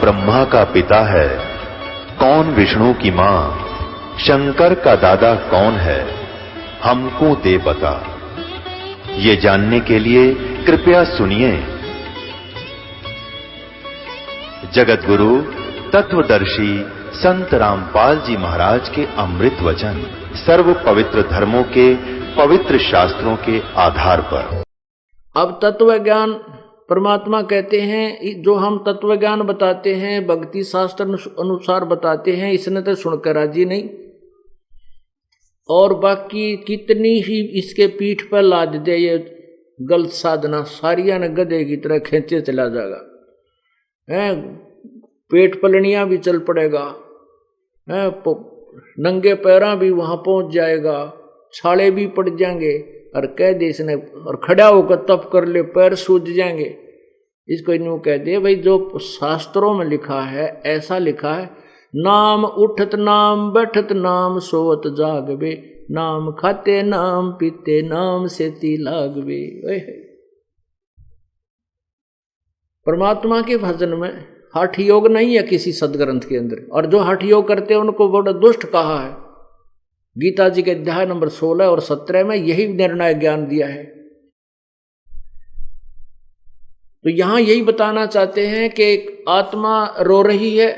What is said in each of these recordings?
ब्रह्मा का पिता है, कौन विष्णु की मां, शंकर का दादा कौन है, हमको दे बता। ये जानने के लिए कृपया सुनिए। जगत गुरु तत्वदर्शी संत रामपाल जी महाराज के अमृत वचन सर्व पवित्र धर्मों के पवित्र शास्त्रों के आधार पर। अब तत्व ज्ञान परमात्मा कहते हैं, जो हम तत्व ज्ञान बताते हैं, भक्ति शास्त्र अनुसार बताते हैं, इसने तो सुनकर राजी नहीं, और बाकी कितनी ही इसके पीठ पर लाद दे ये गलत साधना, सारिया ने गधे की तरह खींचे चला जाएगा। पेट पलनियां भी चल पड़ेगा, नंगे पैरा भी वहां पहुंच जाएगा, छाले भी पड़ जाएंगे, और कह दे इसने, और खड़ा होकर तप कर ले, पैर सूझ जाएंगे। इसको यूं कह दे भाई, जो शास्त्रों में लिखा है ऐसा लिखा है, नाम उठत नाम बैठत नाम सोवत जागवे, नाम खाते नाम पीते नाम सेती लागवे। परमात्मा के भजन में हठ योग नहीं है किसी सदग्रंथ के अंदर, और जो हठ योग करते हैं उनको बड़ा दुष्ट कहा है। गीता जी के अध्याय नंबर 16 और 17 में यही निर्णायक ज्ञान दिया है। तो यहां यही बताना चाहते हैं कि एक आत्मा रो रही है,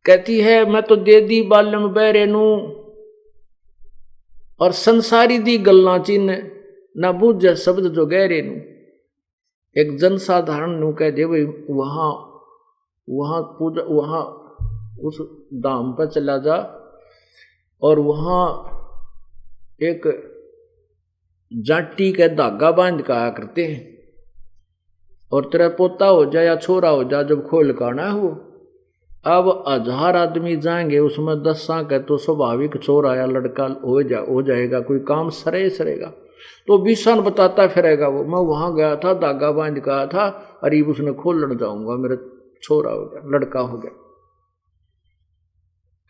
कहती है मैं तो दे दी बालम बैरे नू, और संसारी दी गल्ला चिन्ह ना बूझ शब्द जो गहरे नू। एक जनसाधारण नू कह दे भाई वहां पूजा, वहां उस धाम पर चला जा, और वहां एक जाटी के धागा बांध का आया करते हैं, और तेरा पोता हो जाए या छोरा हो जाए जब खोल काना है वो। अब 1000 आदमी जाएंगे, उसमें 10 के तो स्वाभाविक छोरा या लड़का हो जाएगा, कोई काम सरेगा। तो 20 बताता फिरेगा वो, मैं वहां गया था, धागा बांध का आया था, अरे उसने खोलने जाऊंगा, मेरा छोरा हो गया, लड़का हो गया।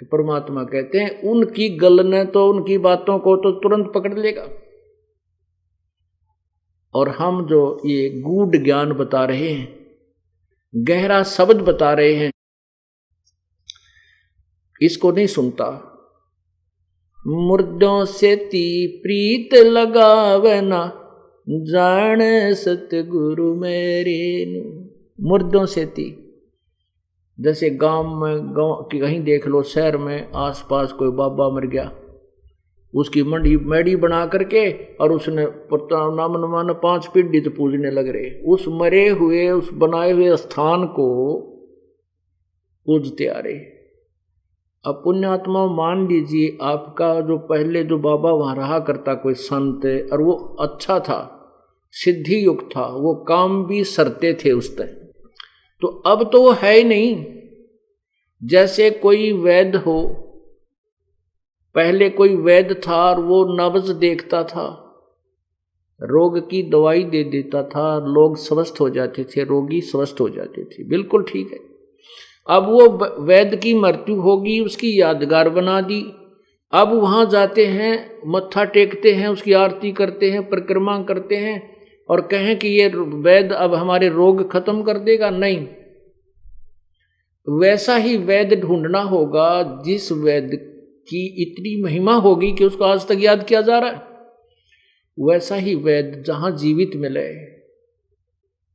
तो परमात्मा कहते हैं उनकी गल ने तो उनकी बातों को तो तुरंत पकड़ लेगा, और हम जो ये गूढ़ ज्ञान बता रहे हैं, गहरा शब्द बता रहे हैं, इसको नहीं सुनता। मुर्दों से ती प्रीत लगावे ना, जाने सतगुरु मेरे नू। मुर्दों से ती, जैसे गांव कहीं देख लो, शहर में आसपास कोई बाबा मर गया, उसकी मेडी बना करके, और उसने नाम नमान 5 पीढ़ी तो पूजने लग रहे, उस मरे हुए उस बनाए हुए स्थान को पूजते आ रहे। अब पुण्यात्मा मान लीजिए आपका जो पहले जो बाबा वहां रहा करता कोई संत, और वो अच्छा था, सिद्धि युक्त था, वो काम भी सरते थे उस टाइम, तो अब तो वो है ही नहीं। जैसे कोई वैद्य हो, पहले कोई वैद्य था और वो नब्ज देखता था, रोग की दवाई दे देता था, लोग स्वस्थ हो जाते थे, रोगी स्वस्थ हो जाते थे, बिल्कुल ठीक है। अब वो वैद्य की मृत्यु होगी, उसकी यादगार बना दी, अब वहां जाते हैं, मत्था टेकते हैं, उसकी आरती करते हैं, परिक्रमा करते हैं, और कहें कि ये वैद्य अब हमारे रोग खत्म कर देगा, नहीं। वैसा ही वैद्य ढूंढना होगा जिस वैद्य की इतनी महिमा होगी कि उसको आज तक याद किया जा रहा है। वैसा ही वैद्य जहां जीवित मिले,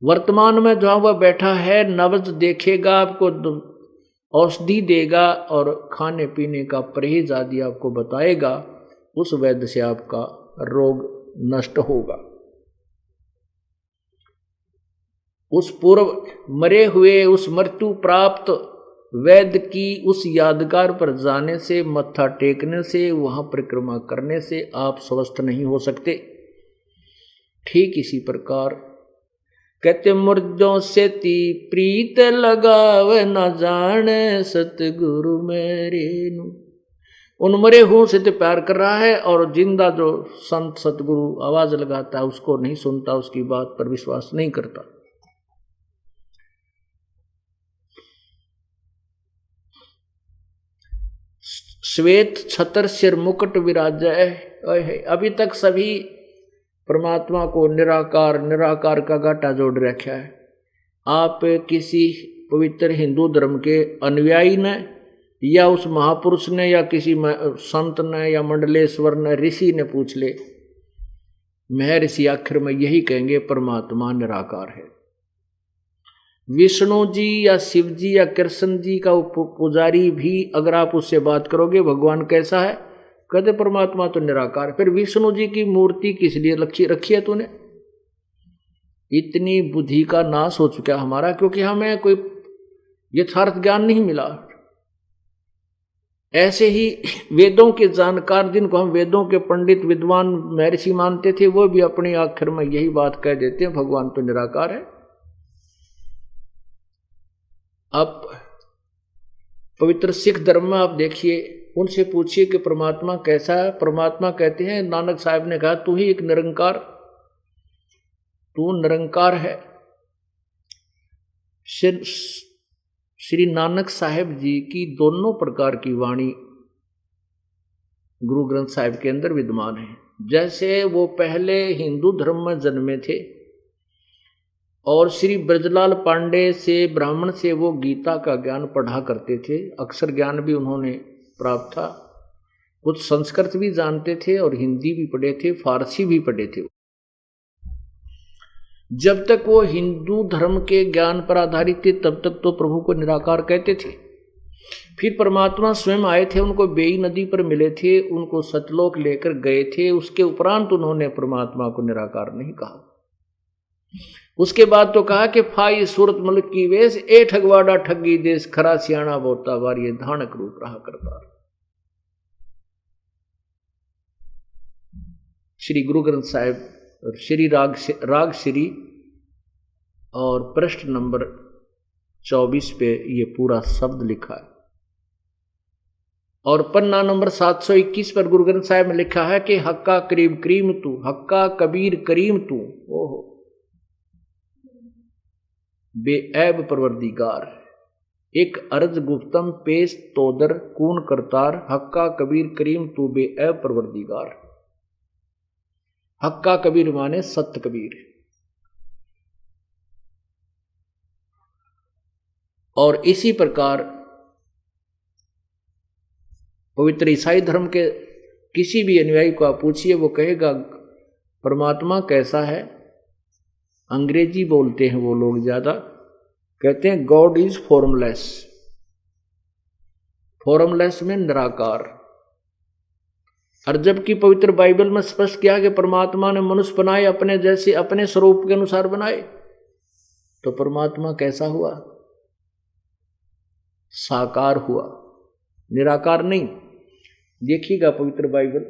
वर्तमान में जहां वह बैठा है, नब्ज देखेगा, आपको औषधि देगा, और खाने पीने का परहेज आदि आपको बताएगा, उस वैद्य से आपका रोग नष्ट होगा। उस पूर्व मरे हुए, उस मृत्यु प्राप्त वैद्य की उस यादगार पर जाने से, मत्था टेकने से, वहां परिक्रमा करने से आप स्वस्थ नहीं हो सकते। ठीक इसी प्रकार कहते मुर्दों से ती प्रीत लगावे, न जाने सतगुरु मेरे नू। उन मरे हुओं से तो प्यार कर रहा है, और जिंदा जो संत सतगुरु आवाज लगाता है उसको नहीं सुनता, उसकी बात पर विश्वास नहीं करता। श्वेत छतर सिर मुकुट विराजय। अभी तक सभी परमात्मा को निराकार निराकार का गाटा जोड़ रखा है। आप किसी पवित्र हिंदू धर्म के अनुयायी ने या उस महापुरुष ने या किसी संत ने या मंडलेश्वर ने ऋषि ने पूछ ले, महर्षि आखिर में यही कहेंगे परमात्मा निराकार है। विष्णु जी या शिव जी या कृष्ण जी का पुजारी भी अगर आप उससे बात करोगे भगवान कैसा है, कहते परमात्मा तो निराकार है। फिर विष्णु जी की मूर्ति किस लिए रखी है तूने? इतनी बुद्धि का नाश हो चुका हमारा, क्योंकि हमें कोई यथार्थ ज्ञान नहीं मिला। ऐसे ही वेदों के जानकार जिनको हम वेदों के पंडित विद्वान महर्षि मानते थे, वो भी अपने आखिर में यही बात कह देते हैं भगवान तो निराकार है। अब पवित्र सिख धर्म में आप देखिए, उनसे पूछिए कि परमात्मा कैसा है। परमात्मा कहते हैं, नानक साहब ने कहा तू ही एक निरंकार, तू निरंकार है। श्री नानक साहब जी की दोनों प्रकार की वाणी गुरु ग्रंथ साहिब के अंदर विद्यमान है। जैसे वो पहले हिंदू धर्म में जन्मे थे और श्री ब्रजलाल पांडे से ब्राह्मण से वो गीता का ज्ञान पढ़ा करते थे, अक्षर ज्ञान भी उन्होंने प्राप्त था, कुछ संस्कृत भी जानते थे और हिंदी भी पढ़े थे, फारसी भी पढ़े थे। जब तक वो हिंदू धर्म के ज्ञान पर आधारित थे तब तक तो प्रभु को निराकार कहते थे। फिर परमात्मा स्वयं आए थे, उनको बेई नदी पर मिले थे, उनको सतलोक लेकर गए थे। उसके उपरांत उन्होंने परमात्मा को निराकार नहीं कहा। उसके बाद तो कहा कि फाई सूरत मुल्क की वेश ए ठगवाड़ा ठगी देश, खरा सियाणा बोता बार ये धानक रूप रहा करता। श्री गुरु ग्रंथ साहिब श्री राग श्री और पृष्ठ नंबर 24 पे ये पूरा शब्द लिखा है और पन्ना नंबर 721 पर गुरु ग्रंथ साहिब में लिखा है कि हक्का करीब करीम तू, हक्का कबीर करीम तू, ओहो बेऐब परवरदिगार, एक अर्ज गुप्तम पेश तोदर कून करतार, हक्का कबीर करीम तू बेऐब परवरदिगार। हक्का कबीर माने सत्य कबीर। और इसी प्रकार पवित्र ईसाई धर्म के किसी भी अनुयायी को आप पूछिए, वो कहेगा परमात्मा कैसा है। अंग्रेजी बोलते हैं वो लोग ज्यादा, कहते हैं गॉड इज फॉर्मलेस, फॉर्मलेस में निराकार। और जबकि पवित्र बाइबल में स्पष्ट किया कि परमात्मा ने मनुष्य बनाए अपने जैसे, अपने स्वरूप के अनुसार बनाए, तो परमात्मा कैसा हुआ? साकार हुआ, निराकार नहीं। देखिएगा पवित्र बाइबल,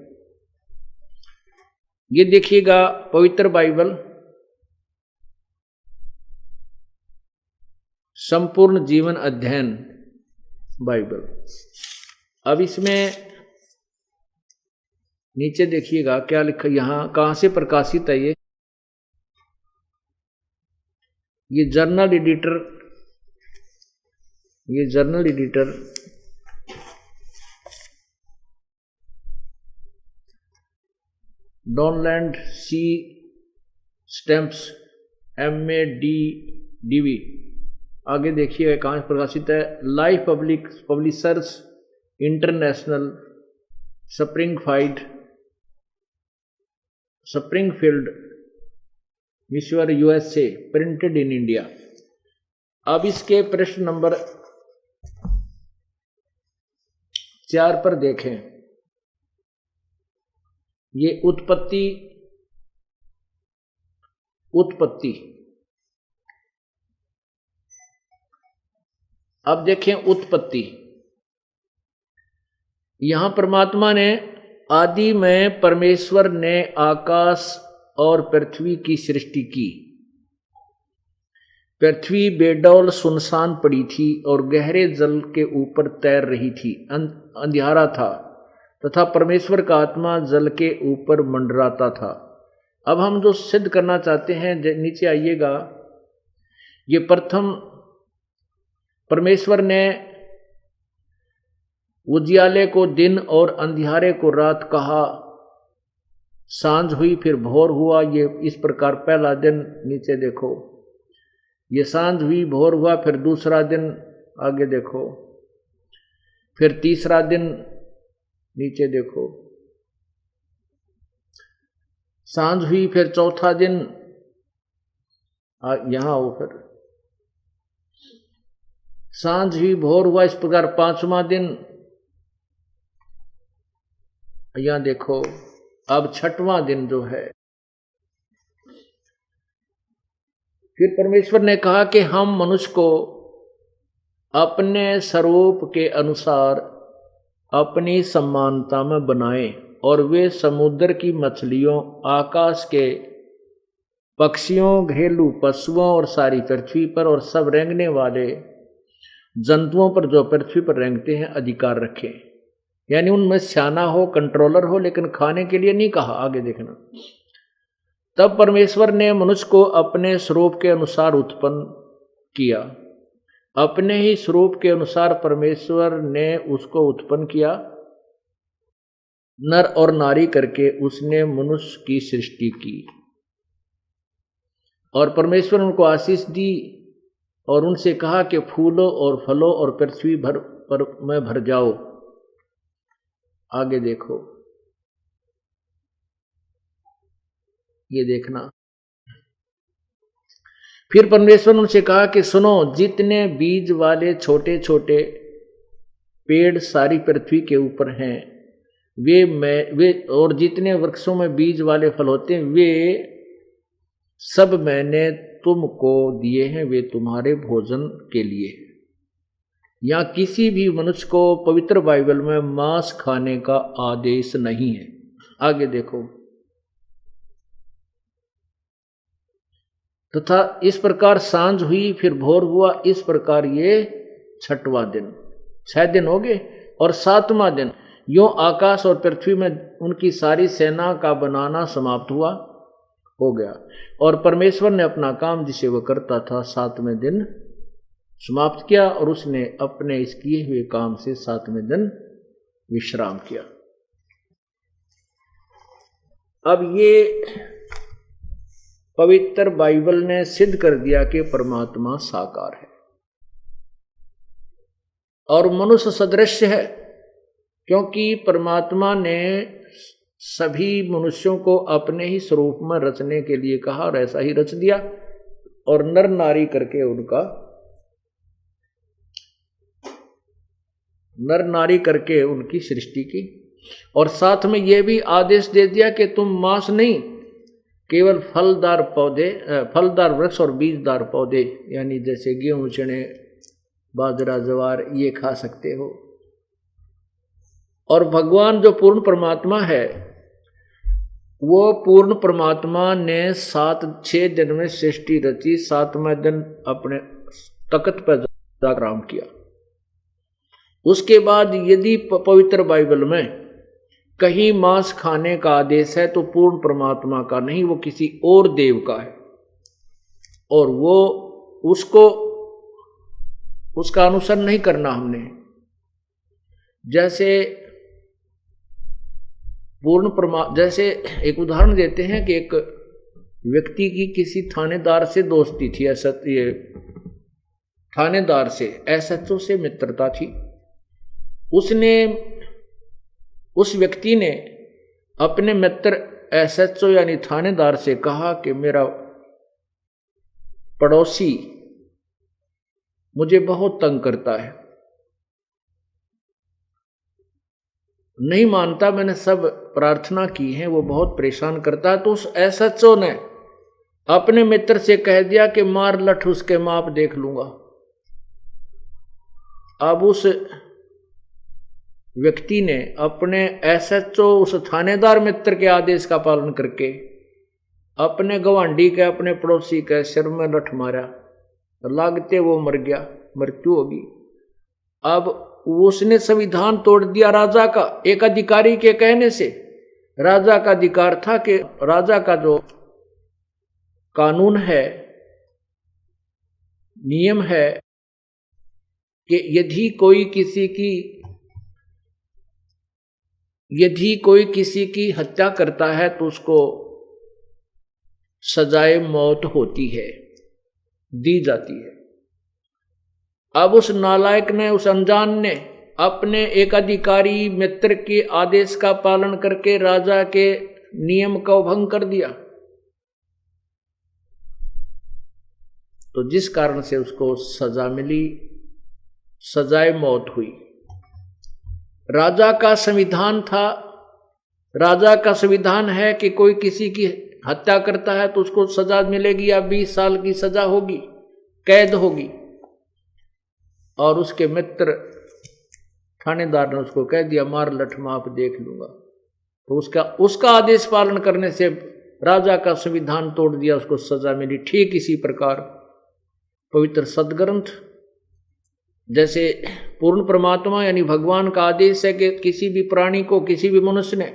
ये देखिएगा पवित्र बाइबल संपूर्ण जीवन अध्ययन बाइबल। अब इसमें नीचे देखिएगा क्या लिखा, यहां कहां से प्रकाशित है ये जर्नल एडिटर, ये जर्नल एडिटर डॉनलैंड सी स्टैम्प्स MADDV। आगे देखिए कहाँ प्रकाशित है, life publishers international, Springfield Michigan USA, printed in India. अब इसके प्रश्न नंबर 4 पर देखें, ये उत्पत्ति अब देखें उत्पत्ति। यहां परमात्मा ने आदि में परमेश्वर ने आकाश और पृथ्वी की सृष्टि की। पृथ्वी बेडौल सुनसान पड़ी थी और गहरे जल के ऊपर तैर रही थी, अंधियारा था तथा परमेश्वर का आत्मा जल के ऊपर मंडराता था। अब हम जो सिद्ध करना चाहते हैं, नीचे आइएगा, ये प्रथम परमेश्वर ने उजियाले को दिन और अंधियारे को रात कहा, सांझ हुई फिर भोर हुआ, ये इस प्रकार पहला दिन। नीचे देखो, ये सांझ हुई, भोर हुआ, फिर दूसरा दिन, आगे देखो, फिर तीसरा दिन, नीचे देखो, सांझ हुई, फिर चौथा दिन, यहां आओ, फिर सांझ हुई, भोर हुआ, इस प्रकार पांचवां दिन, यहां देखो, अब छठवां दिन जो है, फिर परमेश्वर ने कहा कि हम मनुष्य को अपने स्वरूप के अनुसार अपनी समानता में बनाएं और वे समुद्र की मछलियों, आकाश के पक्षियों, घरेलू पशुओं और सारी पृथ्वी पर और सब रेंगने वाले जंतुओं पर जो पृथ्वी पर रेंगते हैं अधिकार रखें। यानी उनमें स्याना हो, कंट्रोलर हो, लेकिन खाने के लिए नहीं कहा। आगे देखना, तब परमेश्वर ने मनुष्य को अपने स्वरूप के अनुसार उत्पन्न किया। अपने ही स्वरूप के अनुसार परमेश्वर ने उसको उत्पन्न किया, नर और नारी करके उसने मनुष्य की सृष्टि की। और परमेश्वर उनको आशीष दी और उनसे कहा कि फूलो और फलो और पृथ्वी भर पर में भर जाओ। आगे देखो, ये देखना, फिर परमेश्वर ने उनसे कहा कि सुनो, जितने बीज वाले छोटे छोटे पेड़ सारी पृथ्वी के ऊपर हैं वे और जितने वृक्षों में बीज वाले फल होते हैं वे सब मैंने तुमको दिए हैं, वे तुम्हारे भोजन के लिए। या किसी भी मनुष्य को पवित्र बाइबल में मांस खाने का आदेश नहीं है। आगे देखो, तथा इस प्रकार सांझ हुई, फिर भोर हुआ, इस प्रकार ये छठवां दिन, 6 दिन हो गए। और 7वां दिन यूं आकाश और पृथ्वी में उनकी सारी सेना का बनाना समाप्त हुआ, हो गया। और परमेश्वर ने अपना काम जिसे वह करता था 7वें दिन समाप्त किया और उसने अपने इस किए हुए काम से 7वें दिन विश्राम किया। अब ये पवित्र बाइबल ने सिद्ध कर दिया कि परमात्मा साकार है और मनुष्य सदृश है, क्योंकि परमात्मा ने सभी मनुष्यों को अपने ही स्वरूप में रचने के लिए कहा और ऐसा ही रच दिया और नर नारी करके उनकी सृष्टि की। और साथ में यह भी आदेश दे दिया कि तुम मांस नहीं, केवल फलदार वृक्ष और बीजदार पौधे, यानी जैसे गेहूं, चने, बाजरा, ज्वार, ये खा सकते हो। और भगवान जो पूर्ण परमात्मा है, वो पूर्ण परमात्मा ने 6 दिन में सृष्टि रची, 7वें दिन अपने तख्त पर जाकर आराम किया। उसके बाद यदि पवित्र बाइबल में कहीं मांस खाने का आदेश है तो पूर्ण परमात्मा का नहीं, वो किसी और देव का है और वो उसका अनुसरण नहीं करना हमने। जैसे जैसे एक उदाहरण देते हैं कि एक व्यक्ति की किसी थानेदार से दोस्ती थी, थानेदार से, एसएचओ से मित्रता थी। उस व्यक्ति ने अपने मित्र एसएचओ यानी थानेदार से कहा कि मेरा पड़ोसी मुझे बहुत तंग करता है, नहीं मानता, मैंने सब प्रार्थना की है, वो बहुत परेशान करता है। तो उस एसएचओ ने अपने मित्र से कह दिया कि मार लठ, उसके माप देख लूंगा। अब उस व्यक्ति ने अपने एसएचओ, उस थानेदार मित्र के आदेश का पालन करके अपने गवांडी के, अपने पड़ोसी के सिर में लठ मारा, लागते वो मर गया, मृत्यु होगी। अब उसने संविधान तोड़ दिया राजा का, एक अधिकारी के कहने से। राजा का अधिकार था कि राजा का जो कानून है, नियम है कि यदि कोई किसी की हत्या करता है तो उसको सजाए मौत होती है। दी जाती है। अब उस नालायक ने, उस अनजान ने अपने एक अधिकारी मित्र के आदेश का पालन करके राजा के नियम का भंग कर दिया, तो जिस कारण से उसको सजा मिली, सजाए मौत हुई। राजा का संविधान था, राजा का संविधान है कि कोई किसी की हत्या करता है तो उसको सजा मिलेगी या 20 साल की सजा होगी, कैद होगी। और उसके मित्र थानेदार ने उसको कह दिया मार लठ माप देख लूंगा, तो उसका आदेश पालन करने से राजा का संविधान तोड़ दिया, उसको सजा मिली। ठीक इसी प्रकार पवित्र सदग्रंथ, जैसे पूर्ण परमात्मा यानी भगवान का आदेश है कि किसी भी प्राणी को, किसी भी मनुष्य ने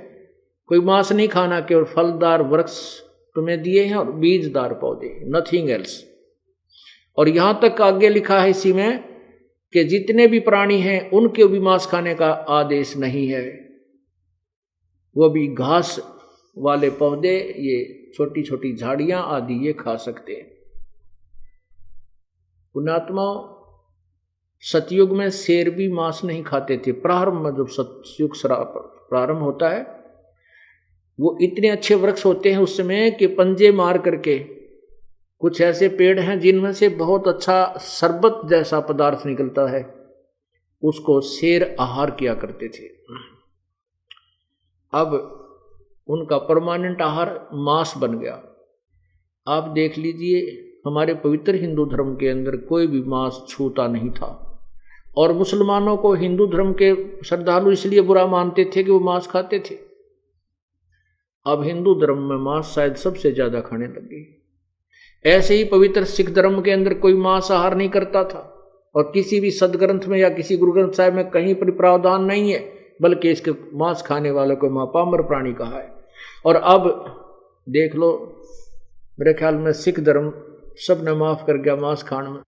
कोई मांस नहीं खाना, केवल फलदार वृक्ष तुम्हें दिए हैं और बीजदार पौधे, नथिंग एल्स। और यहां तक आगे लिखा है इसी में कि जितने भी प्राणी हैं उनके भी मांस खाने का आदेश नहीं है, वो भी घास वाले पौधे, ये छोटी छोटी झाड़ियां आदि ये खा सकते हैं। पुण्यात्मा, सतयुग में शेर भी मांस नहीं खाते थे। प्रारंभ में जब सतयुग प्रारंभ होता है, वो इतने अच्छे वृक्ष होते हैं उस समय कि पंजे मार करके, कुछ ऐसे पेड़ हैं जिनमें से बहुत अच्छा शरबत जैसा पदार्थ निकलता है, उसको शेर आहार किया करते थे। अब उनका परमानेंट आहार मांस बन गया। आप देख लीजिए, हमारे पवित्र हिंदू धर्म के अंदर कोई भी मांस छूता नहीं था, और मुसलमानों को हिंदू धर्म के श्रद्धालु इसलिए बुरा मानते थे कि वो मांस खाते थे। अब हिंदू धर्म में मांस शायद सबसे ज्यादा खाने लगे। ऐसे ही पवित्र सिख धर्म के अंदर कोई मांस आहार नहीं करता था, और किसी भी सदग्रंथ में या किसी गुरु ग्रंथ साहिब में कहीं पर प्रावधान नहीं है, बल्कि इसके मांस खाने वालों को महापामर प्राणी कहा है। और अब देख लो, मेरे ख्याल में सिख धर्म सबने माफ कर गया मांस खाने में।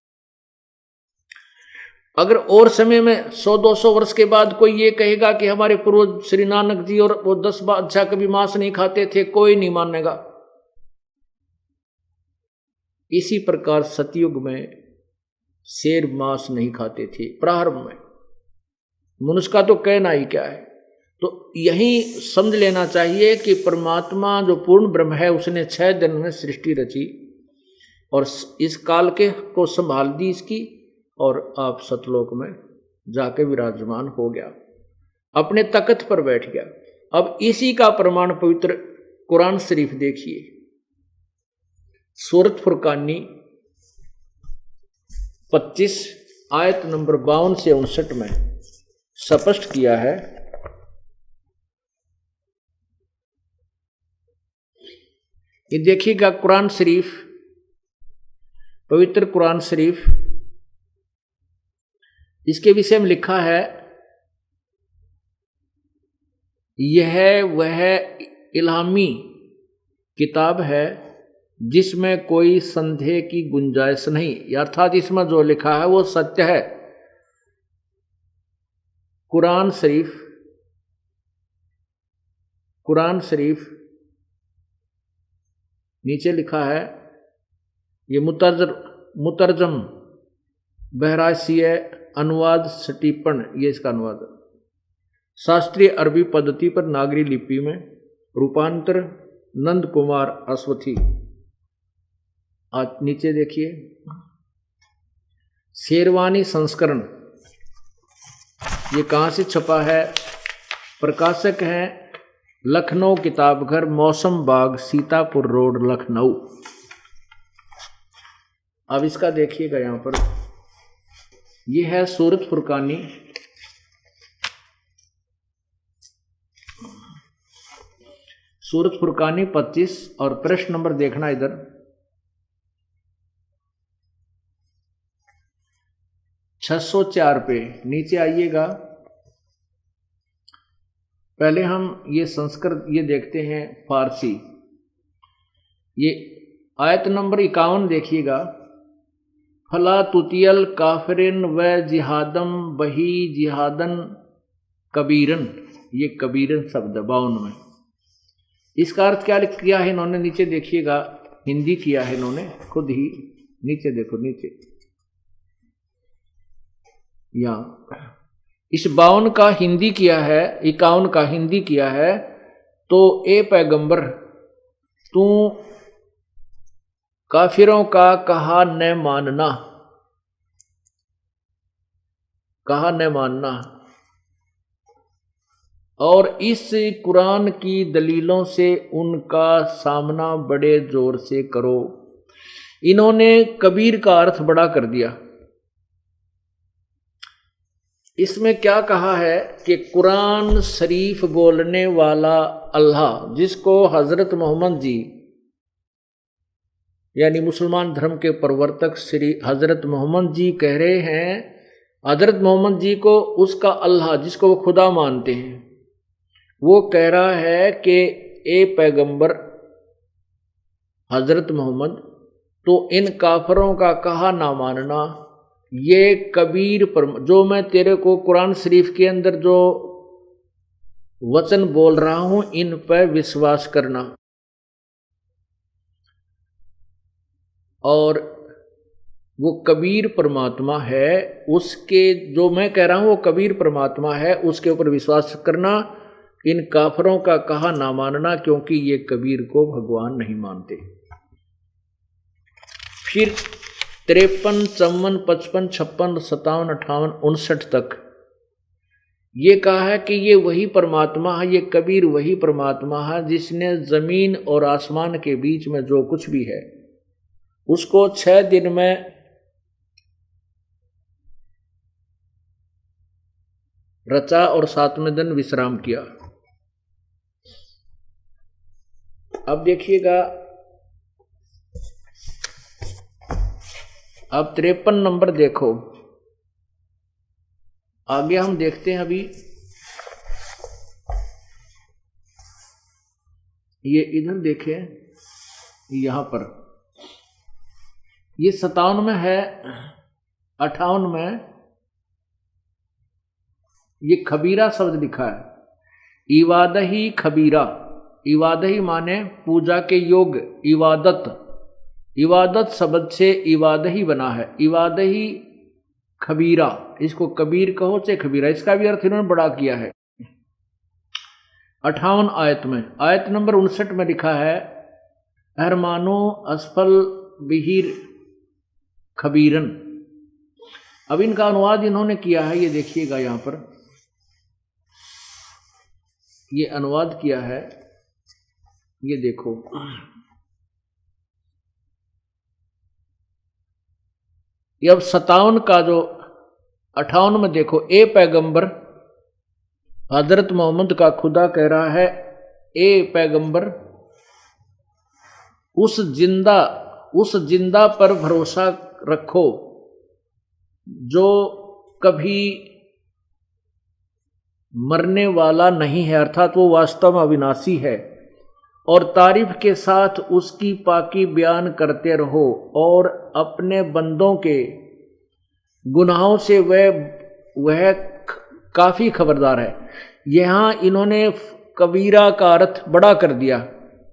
अगर और समय में 100-200 वर्ष के बाद कोई ये कहेगा कि हमारे पूर्वज श्री नानक जी और वो 10 बादशाह कभी मांस नहीं खाते थे, कोई नहीं मानेगा। इसी प्रकार सतयुग में शेर मांस नहीं खाते थे प्रारंभ में। मनुष्य का तो कहना ही क्या है। तो यही समझ लेना चाहिए कि परमात्मा जो पूर्ण ब्रह्म है, उसने 6 दिन में सृष्टि रची और इस काल के को संभाल दी इसकी, और आप सतलोक में जाके विराजमान हो गया, अपने तख्त पर बैठ गया। अब इसी का प्रमाण पवित्र कुरान शरीफ देखिए, सूरत फुरकानी 25 आयत नंबर 52 से 59 में स्पष्ट किया है। ये देखिएगा, कुरान शरीफ, पवित्र कुरान शरीफ, इसके विषय में लिखा है, यह वह इल्हामी किताब है जिसमें कोई संदेह की गुंजाइश नहीं, अर्थात इसमें जो लिखा है वो सत्य है। कुरान शरीफ नीचे लिखा है, ये मुतरजम बहराइशिय अनुवाद स्टीपन, ये इसका अनुवाद है। शास्त्रीय अरबी पद्धति पर नागरी लिपि में रूपांतर नंद कुमार अश्वथी। आज नीचे देखिए, शेरवानी संस्करण, ये कहाँ से छपा है? प्रकाशक हैं लखनऊ किताबघर, मौसम बाग, सीतापुर रोड, लखनऊ। अब इसका देखिएगा, यहाँ पर ये है सूरत फुरकानी, सूरत फुरकानी 25, और प्रश्न नंबर देखना इधर, 604 पे नीचे आइएगा। पहले हम ये संस्कृत ये देखते हैं फारसी। ये आयत नंबर 51 देखिएगा, फला तुतियल काफिरिन व जिहादम बही जिहादन कबीरन, ये कबीरन शब्द 52 में। इसका अर्थ क्या किया है इन्होंने, नीचे देखिएगा, हिंदी किया है इन्होंने खुद ही, नीचे देखो, नीचे यहां इस 52 का हिंदी किया है, 51 का हिंदी किया है। तो ए पैगंबर, तू काफिरों का कहा न मानना, कहा न मानना, और इस कुरान की दलीलों से उनका सामना बड़े जोर से करो। इन्होंने कबीर का अर्थ बड़ा कर दिया। इसमें क्या कहा है कि कुरान शरीफ बोलने वाला अल्लाह, जिसको हजरत मोहम्मद जी यानी मुसलमान धर्म के प्रवर्तक श्री हजरत मोहम्मद जी कह रहे हैं, हजरत मोहम्मद जी को उसका अल्लाह जिसको वो खुदा मानते हैं, वो कह रहा है कि ए पैगंबर हजरत मोहम्मद, तो इन काफरों का कहा ना मानना। ये कबीर पर जो मैं तेरे को कुरान शरीफ के अंदर जो वचन बोल रहा हूं, इन पर विश्वास करना। और वो कबीर परमात्मा है, उसके जो मैं कह रहा हूं वो कबीर परमात्मा है, उसके ऊपर विश्वास करना। इन काफरों का कहा ना मानना, क्योंकि ये कबीर को भगवान नहीं मानते। फिर 53, 54, 55, 56, 57, 58, 59 तक ये कहा है कि ये वही परमात्मा है, ये कबीर वही परमात्मा है जिसने जमीन और आसमान के बीच में जो कुछ भी है उसको 6 दिन में रचा और 7वें दिन विश्राम किया। अब देखिएगा, अब 53 नंबर देखो, आगे हम देखते हैं। अभी ये इधर देखें, यहां पर ये 57 में है, 58 में ये खबीरा शब्द लिखा है। इवादही खबीरा, इवादही माने पूजा के योग, इवादत, इवादत शब्द से इवादही बना है। इवादही खबीरा, इसको कबीर कहो चाहे खबीरा, इसका भी अर्थ इन्होंने बड़ा किया है। 58 आयत में, आयत नंबर 59 में लिखा है, अरमानो असफल बिहिर खबीरन। अब इनका अनुवाद इन्होंने किया है, ये देखिएगा यहां पर ये अनुवाद किया है, ये देखो, ये अब 57 का जो 58 में देखो, ए पैगंबर हजरत मोहम्मद का खुदा कह रहा है, ए पैगंबर उस जिंदा पर भरोसा रखो जो कभी मरने वाला नहीं है, अर्थात वो वास्तव में अविनाशी है, और तारीफ के साथ उसकी पाकी बयान करते रहो, और अपने बंदों के गुनाहों से वह काफी खबरदार है। यहां इन्होंने कबीरा का अर्थ बड़ा कर दिया,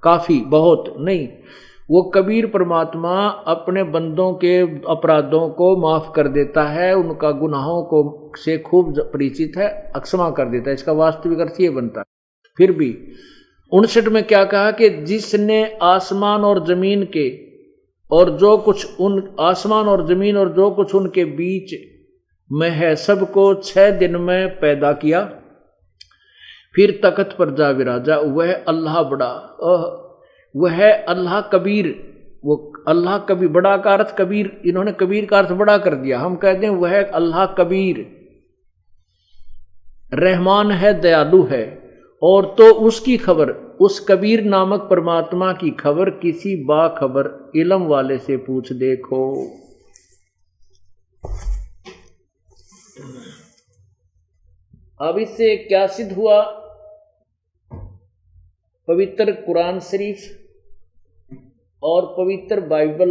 काफी, बहुत नहीं। वो कबीर परमात्मा अपने बंदों के अपराधों को माफ कर देता है, उनका गुनाहों को से खूब परिचित है, क्षमा कर देता है। इसका वास्तविक अर्थ ये बनता है। फिर भी 59 में क्या कहा कि जिसने आसमान और जमीन के और जो कुछ उन आसमान और जमीन और जो कुछ उनके बीच में है सबको 6 दिन में पैदा किया, फिर तख्त पर जा विराजा, वह अल्लाह बड़ा, वह अल्लाह कबीर, वो अल्लाह कबीर, बड़ा का अर्थ कबीर, इन्होंने कबीर का अर्थ बड़ा कर दिया। हम कहते हैं वह अल्लाह कबीर रहमान है, दयालु है। और तो उसकी खबर, उस कबीर नामक परमात्मा की खबर किसी बाखबर इल्म वाले से पूछ देखो। अब इससे क्या सिद्ध हुआ? पवित्र कुरान शरीफ और पवित्र बाइबल,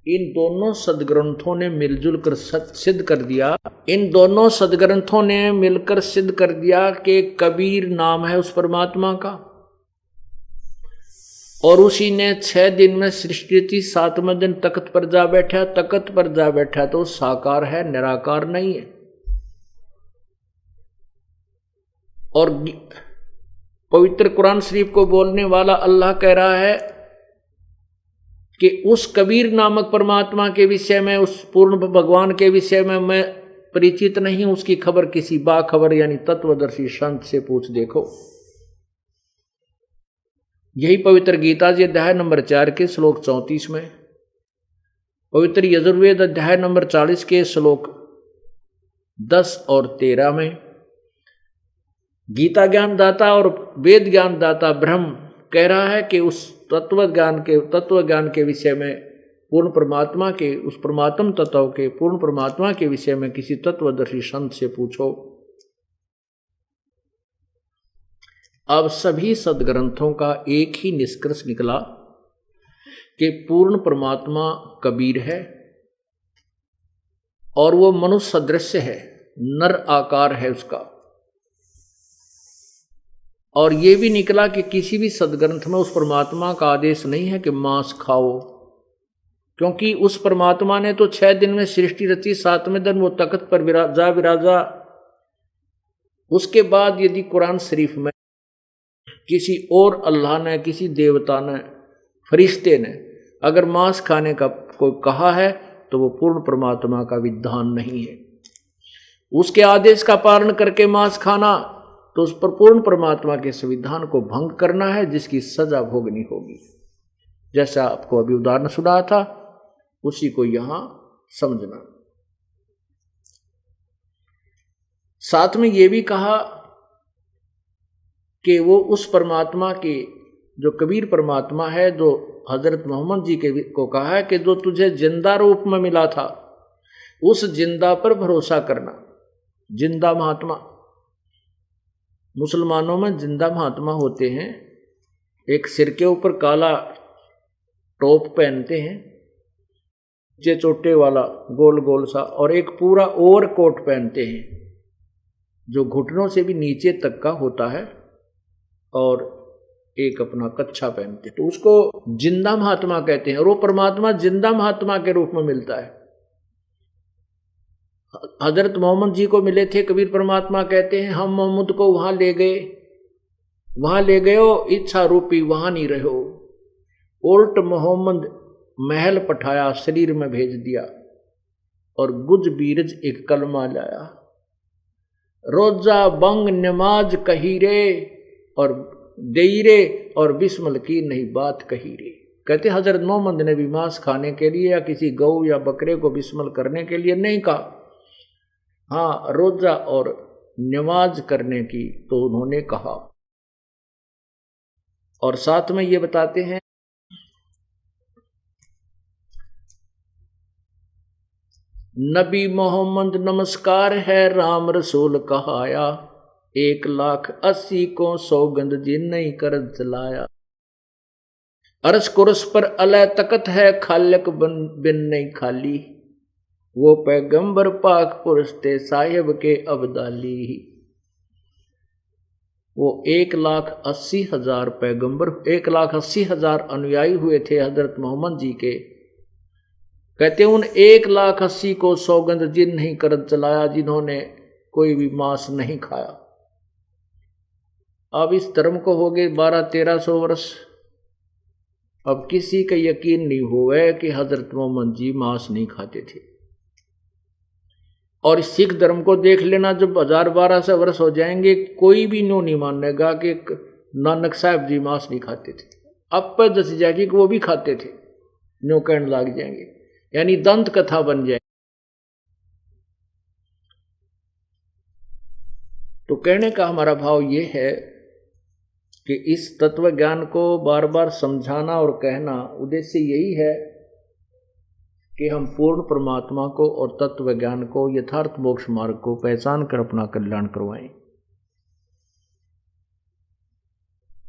इन दोनों सदग्रंथों ने मिलजुल कर सिद्ध कर दिया, इन दोनों सदग्रंथों ने मिलकर सिद्ध कर दिया कि कबीर नाम है उस परमात्मा का। और उसी ने 6 दिन में सृष्टि की, 7वें दिन तख्त पर जा बैठा। तख्त पर जा बैठा तो साकार है, निराकार नहीं है। और पवित्र कुरान शरीफ को बोलने वाला अल्लाह कह रहा है कि उस कबीर नामक परमात्मा के विषय में, उस पूर्ण भगवान के विषय में मैं परिचित नहीं, उसकी खबर किसी बाखबर यानी तत्वदर्शी संत से पूछ देखो। यही पवित्र गीता जी अध्याय नंबर 4 के श्लोक 34 में, पवित्र यजुर्वेद अध्याय नंबर 40 के श्लोक 10 और 13 में गीता ज्ञान दाता और वेद ज्ञान दाता ब्रह्म कह रहा है कि उस तत्व ज्ञान के विषय में पूर्ण परमात्मा के, उस परमात्म तत्व के पूर्ण परमात्मा के विषय में किसी तत्वदर्शी संत से पूछो। अब सभी सदग्रंथों का एक ही निष्कर्ष निकला कि पूर्ण परमात्मा कबीर है और वो मनुष्य सदृश है, नर आकार है उसका। और ये भी निकला कि किसी भी सदग्रंथ में उस परमात्मा का आदेश नहीं है कि मांस खाओ, क्योंकि उस परमात्मा ने तो 6 दिन में सृष्टि रची, 7वें दिन वो तख्त पर विराजा। उसके बाद यदि कुरान शरीफ में किसी और अल्लाह ने, किसी देवता ने, फरिश्ते ने अगर मांस खाने का कोई कहा है तो वो पूर्ण परमात्मा का विधान नहीं है। उसके आदेश का पालन करके मांस खाना तो उस पर पूर्ण परमात्मा के संविधान को भंग करना है, जिसकी सजा भोगनी होगी। जैसा आपको अभी उदाहरण सुना था उसी को यहां समझना। साथ में यह भी कहा कि वो उस परमात्मा के, जो कबीर परमात्मा है, जो हजरत मोहम्मद जी के को कहा है कि जो तुझे जिंदा रूप में मिला था उस जिंदा पर भरोसा करना। जिंदा महात्मा, मुसलमानों में जिंदा महात्मा होते हैं, एक सिर के ऊपर काला टोप पहनते हैं, नीचे चोटे वाला गोल गोल सा, और एक पूरा ओवर कोट पहनते हैं जो घुटनों से भी नीचे तक का होता है, और एक अपना कच्छा पहनते हैं। तो उसको जिंदा महात्मा कहते हैं और वो परमात्मा जिंदा महात्मा के रूप में मिलता है। हजरत मोहम्मद जी को मिले थे कबीर परमात्मा कहते हैं, हम मोहम्मद को वहां ले गए हो, इच्छा रूपी वहां नहीं रहो। उल्ट मोहम्मद महल पठाया, शरीर में भेज दिया और गुज बीरज एक कलमा लाया। रोजा बंग नमाज कही रे और देई रे और बिस्मिल की नहीं बात कही रे। कहते हजरत मोहम्मद ने भी मांस खाने के लिए या किसी गौ या बकरे को बिस्मिल करने के लिए नहीं कहा, हाँ रोजा और नमाज करने की तो उन्होंने कहा। और साथ में ये बताते हैं नबी मोहम्मद नमस्कार है राम रसूल कहाया, 1,80,000 को सौगंध जी नहीं कर चलाया। अरस कुरस पर अलय तकत है, खालक बिन नहीं खाली, वो पैगंबर पाक पुरुष थे साहिब के अब्दाली। वो 1,80,000 पैगंबर, 1,80,000 अनुयायी हुए थे हजरत मोहम्मद जी के। कहते उन 1,80,000 को सौगंध जिन नहीं कर चलाया, जिन्होंने कोई भी मांस नहीं खाया। अब इस धर्म को हो गए 1200-1300 वर्ष। अब किसी का यकीन नहीं हुआ कि हजरत मोहम्मद जी मांस नहीं खाते थे। और सिख धर्म को देख लेना, जब 1000-1200 वर्ष हो जाएंगे कोई भी नो नहीं मानेगा कि नानक साहब जी मांस नहीं खाते थे। अब पर दस जाएगी कि वो भी खाते थे, नो कहने लग जाएंगे, यानी दंत कथा बन जाए। तो कहने का हमारा भाव ये है कि इस तत्व ज्ञान को बार बार समझाना और कहना उद्देश्य यही है कि हम पूर्ण परमात्मा को और तत्व ज्ञान को, यथार्थ मोक्ष मार्ग को पहचान कर अपना कल्याण करवाएं।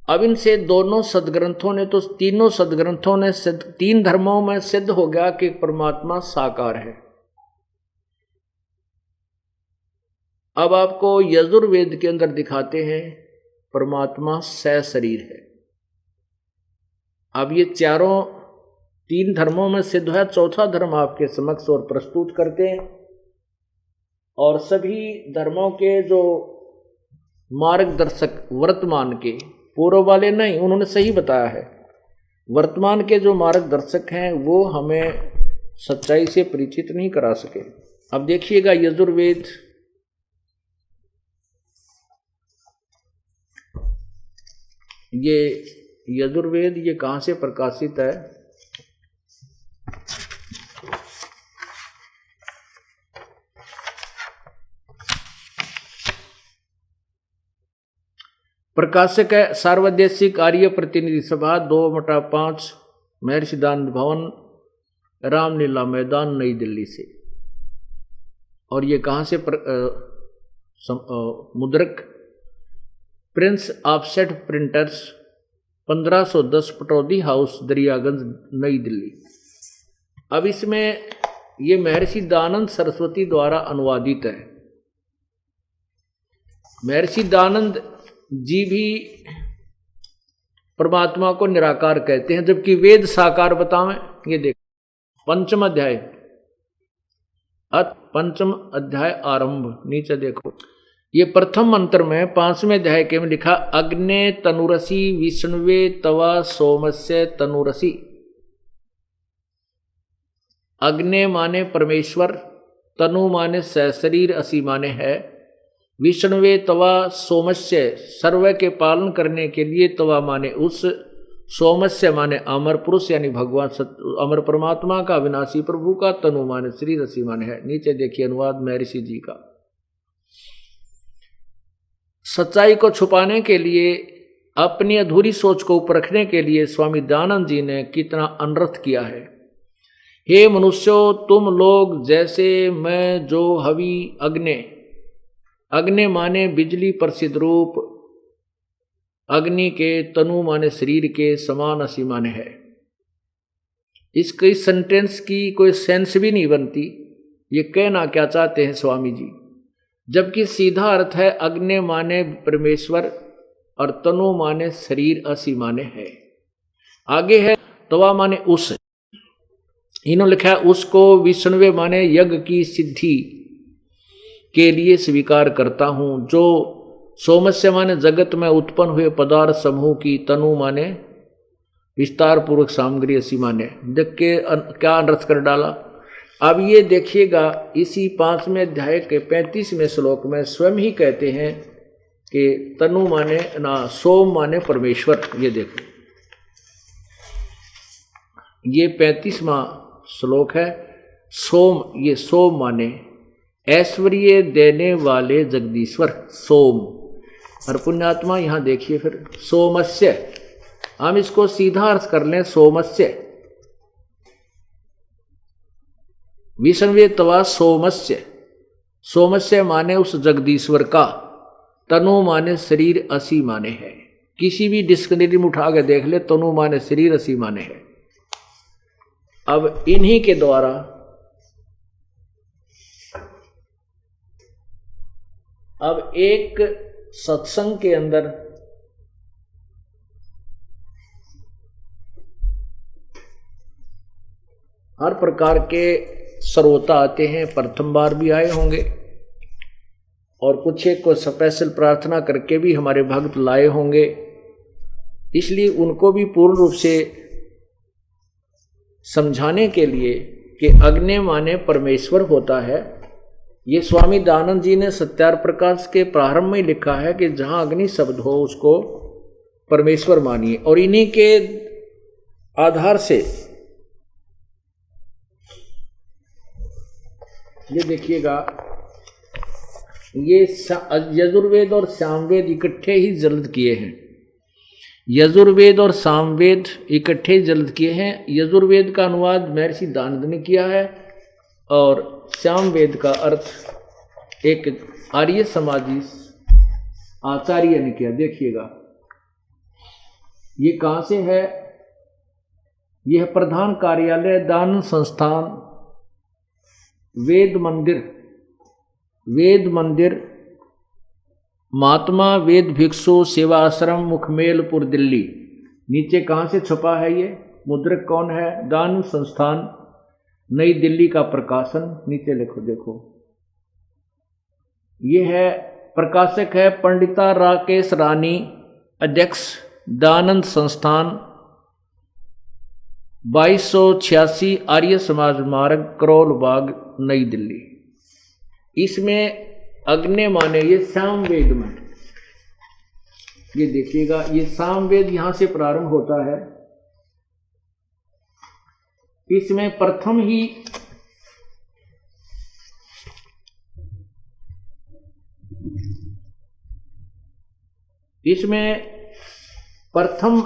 अब इनसे दोनों सदग्रंथों ने, तो तीनों सदग्रंथों ने, 3 धर्मों में सिद्ध हो गया कि परमात्मा साकार है। अब आपको यजुर्वेद के अंदर दिखाते हैं परमात्मा सशरीर है। अब ये चारों 3 धर्मों में सिद्ध है, चौथा धर्म आपके समक्ष और प्रस्तुत करते हैं। और सभी धर्मों के जो मार्गदर्शक वर्तमान के, पूर्व वाले नहीं, उन्होंने सही बताया है, वर्तमान के जो मार्गदर्शक हैं वो हमें सच्चाई से परिचित नहीं करा सके। अब देखिएगा यजुर्वेद, ये यजुर्वेद ये कहाँ से प्रकाशित है? प्रकाशक है सार्वदेशिक आर्य प्रतिनिधि सभा 2/5 महर्षि दानंद भवन, रामलीला मैदान, नई दिल्ली से। और ये कहाँ से मुद्रक? Prince offset printers 1510 Pataudi house, Daryaganj, नई दिल्ली। अब इसमें ये महर्षि दानंद सरस्वती द्वारा अनुवादित है। महर्षि दानंद जी भी परमात्मा को निराकार कहते हैं, जबकि वेद साकार बतावें। ये देखो पंचम अध्याय, पंचम अध्याय आरंभ, नीचे देखो, ये प्रथम मंत्र में 5वें अध्याय के में लिखा, अग्ने तनुरसी विष्णुवे तवा सोमस्य तनुरसी। अग्ने माने परमेश्वर, तनु माने सशरीर, असी माने है। विष्णुवे तवा सोमस्य, सर्व के पालन करने के लिए, तवा माने उस, सोमस्य माने अमर पुरुष यानी भगवान अमर परमात्मा का, विनाशी प्रभु का, तनु माने शरीर, असी माने है। नीचे देखिए अनुवाद महर्षि जी का। सच्चाई को छुपाने के लिए, अपनी अधूरी सोच को परखने के लिए स्वामी दयानंद जी ने कितना अनर्थ किया है। हे मनुष्यों, तुम लोग जैसे मैं जो हवि अग्नि, अग्नि माने बिजली प्रसिद्ध रूप, अग्नि के, तनु माने शरीर के, समान असी माने है। इसकी सेंटेंस की कोई सेंस भी नहीं बनती। ये कहना क्या चाहते हैं स्वामी जी? जबकि सीधा अर्थ है अग्नि माने परमेश्वर और तनु माने शरीर, असी माने है। आगे है तवा माने उस, इन्होंने लिखा है उसको विष्णुवे माने यज्ञ की सिद्धि के लिए स्वीकार करता हूं। जो सोमस्य माने जगत में उत्पन्न हुए पदार्थ समूह की, तनु माने विस्तार पूर्वक सामग्री, असी माने। देख के क्या अनर्थ कर डाला। अब ये देखिएगा इसी 5वें अध्याय के 35वें श्लोक में स्वयं ही कहते हैं कि तनु माने ना, सोम माने परमेश्वर। ये देखो ये 35वां श्लोक है। सोम, ये सोम माने ऐश्वर्य देने वाले जगदीश्वर, सोम। और पुण्यात्मा यहां देखिए फिर सोमस्य, हम इसको सीधा अर्थ कर लें सोमस्य, विष्णुवे तवा सोमस्य। सोमस्य माने उस जगदीश्वर का, तनु माने शरीर, असी माने है। किसी भी डिक्शनरी में उठा के देख ले, तनु माने शरीर, असी माने है। अब इन्हीं के द्वारा अब एक सत्संग के अंदर हर प्रकार के श्रोता आते हैं, प्रथम बार भी आए होंगे और कुछ एक को स्पेशल प्रार्थना करके भी हमारे भक्त लाए होंगे। इसलिए उनको भी पूर्ण रूप से समझाने के लिए कि अग्नि माने परमेश्वर होता है। ये स्वामी दयानंद जी ने सत्यार प्रकाश के प्रारंभ में लिखा है कि जहां अग्नि शब्द हो उसको परमेश्वर मानिए। और इन्हीं के आधार से ये देखिएगा, ये यजुर्वेद और सामवेद इकट्ठे ही जल्द किए हैं। यजुर्वेद और सामवेद इकट्ठे जल्द किए हैं। यजुर्वेद का अनुवाद महर्षि दानंद ने किया है और सामवेद का अर्थ एक आर्य समाजी आचार्य ने किया। देखिएगा ये कहां से है? यह प्रधान कार्यालय दानंद संस्थान, वेद मंदिर महात्मा वेद भिक्षु सेवा आश्रम, मुखमेलपुर, दिल्ली। नीचे कहाँ से छपा है ये, मुद्रक कौन है, दान संस्थान नई दिल्ली का प्रकाशन। नीचे लिखो, देखो ये है, प्रकाशक है पंडिता राकेश रानी, अध्यक्ष दानंद संस्थान, 2286 आर्य समाज मार्ग, करोल बाग, नई दिल्ली। इसमें अग्नि माने ये सामवेद में, ये देखिएगा ये सामवेद यहां से प्रारंभ होता है। इसमें प्रथम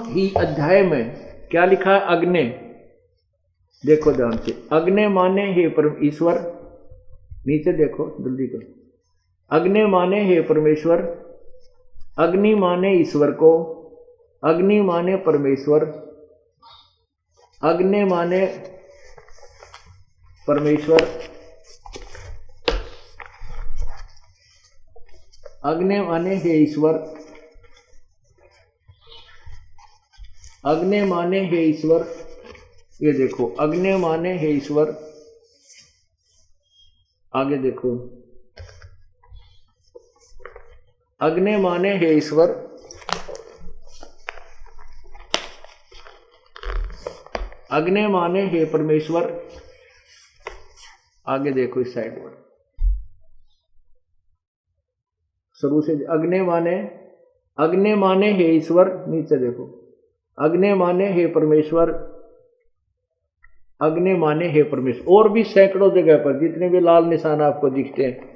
ही अध्याय में क्या लिखा है, अग्नि। देखो ध्यान से, अग्नि माने हे परम ईश्वर, नीचे देखो जल्दी करो, अग्नि माने हे परमेश्वर, अग्नि माने ईश्वर को, अग्नि माने परमेश्वर, अग्नि माने परमेश्वर, अग्नि माने हे ईश्वर, अग्नि माने हे ईश्वर। ये देखो अग्नि माने हे ईश्वर। आगे देखो, अग्नि माने हे ईश्वर, अग्नि माने हे परमेश्वर। आगे देखो इस साइड पर, शुरू से अग्नि माने हे ईश्वर। नीचे देखो, अग्नि माने हे परमेश्वर, अग्नि माने हे परमेश्वर। और भी सैकड़ों जगह पर जितने भी लाल निशान आपको दिखते हैं,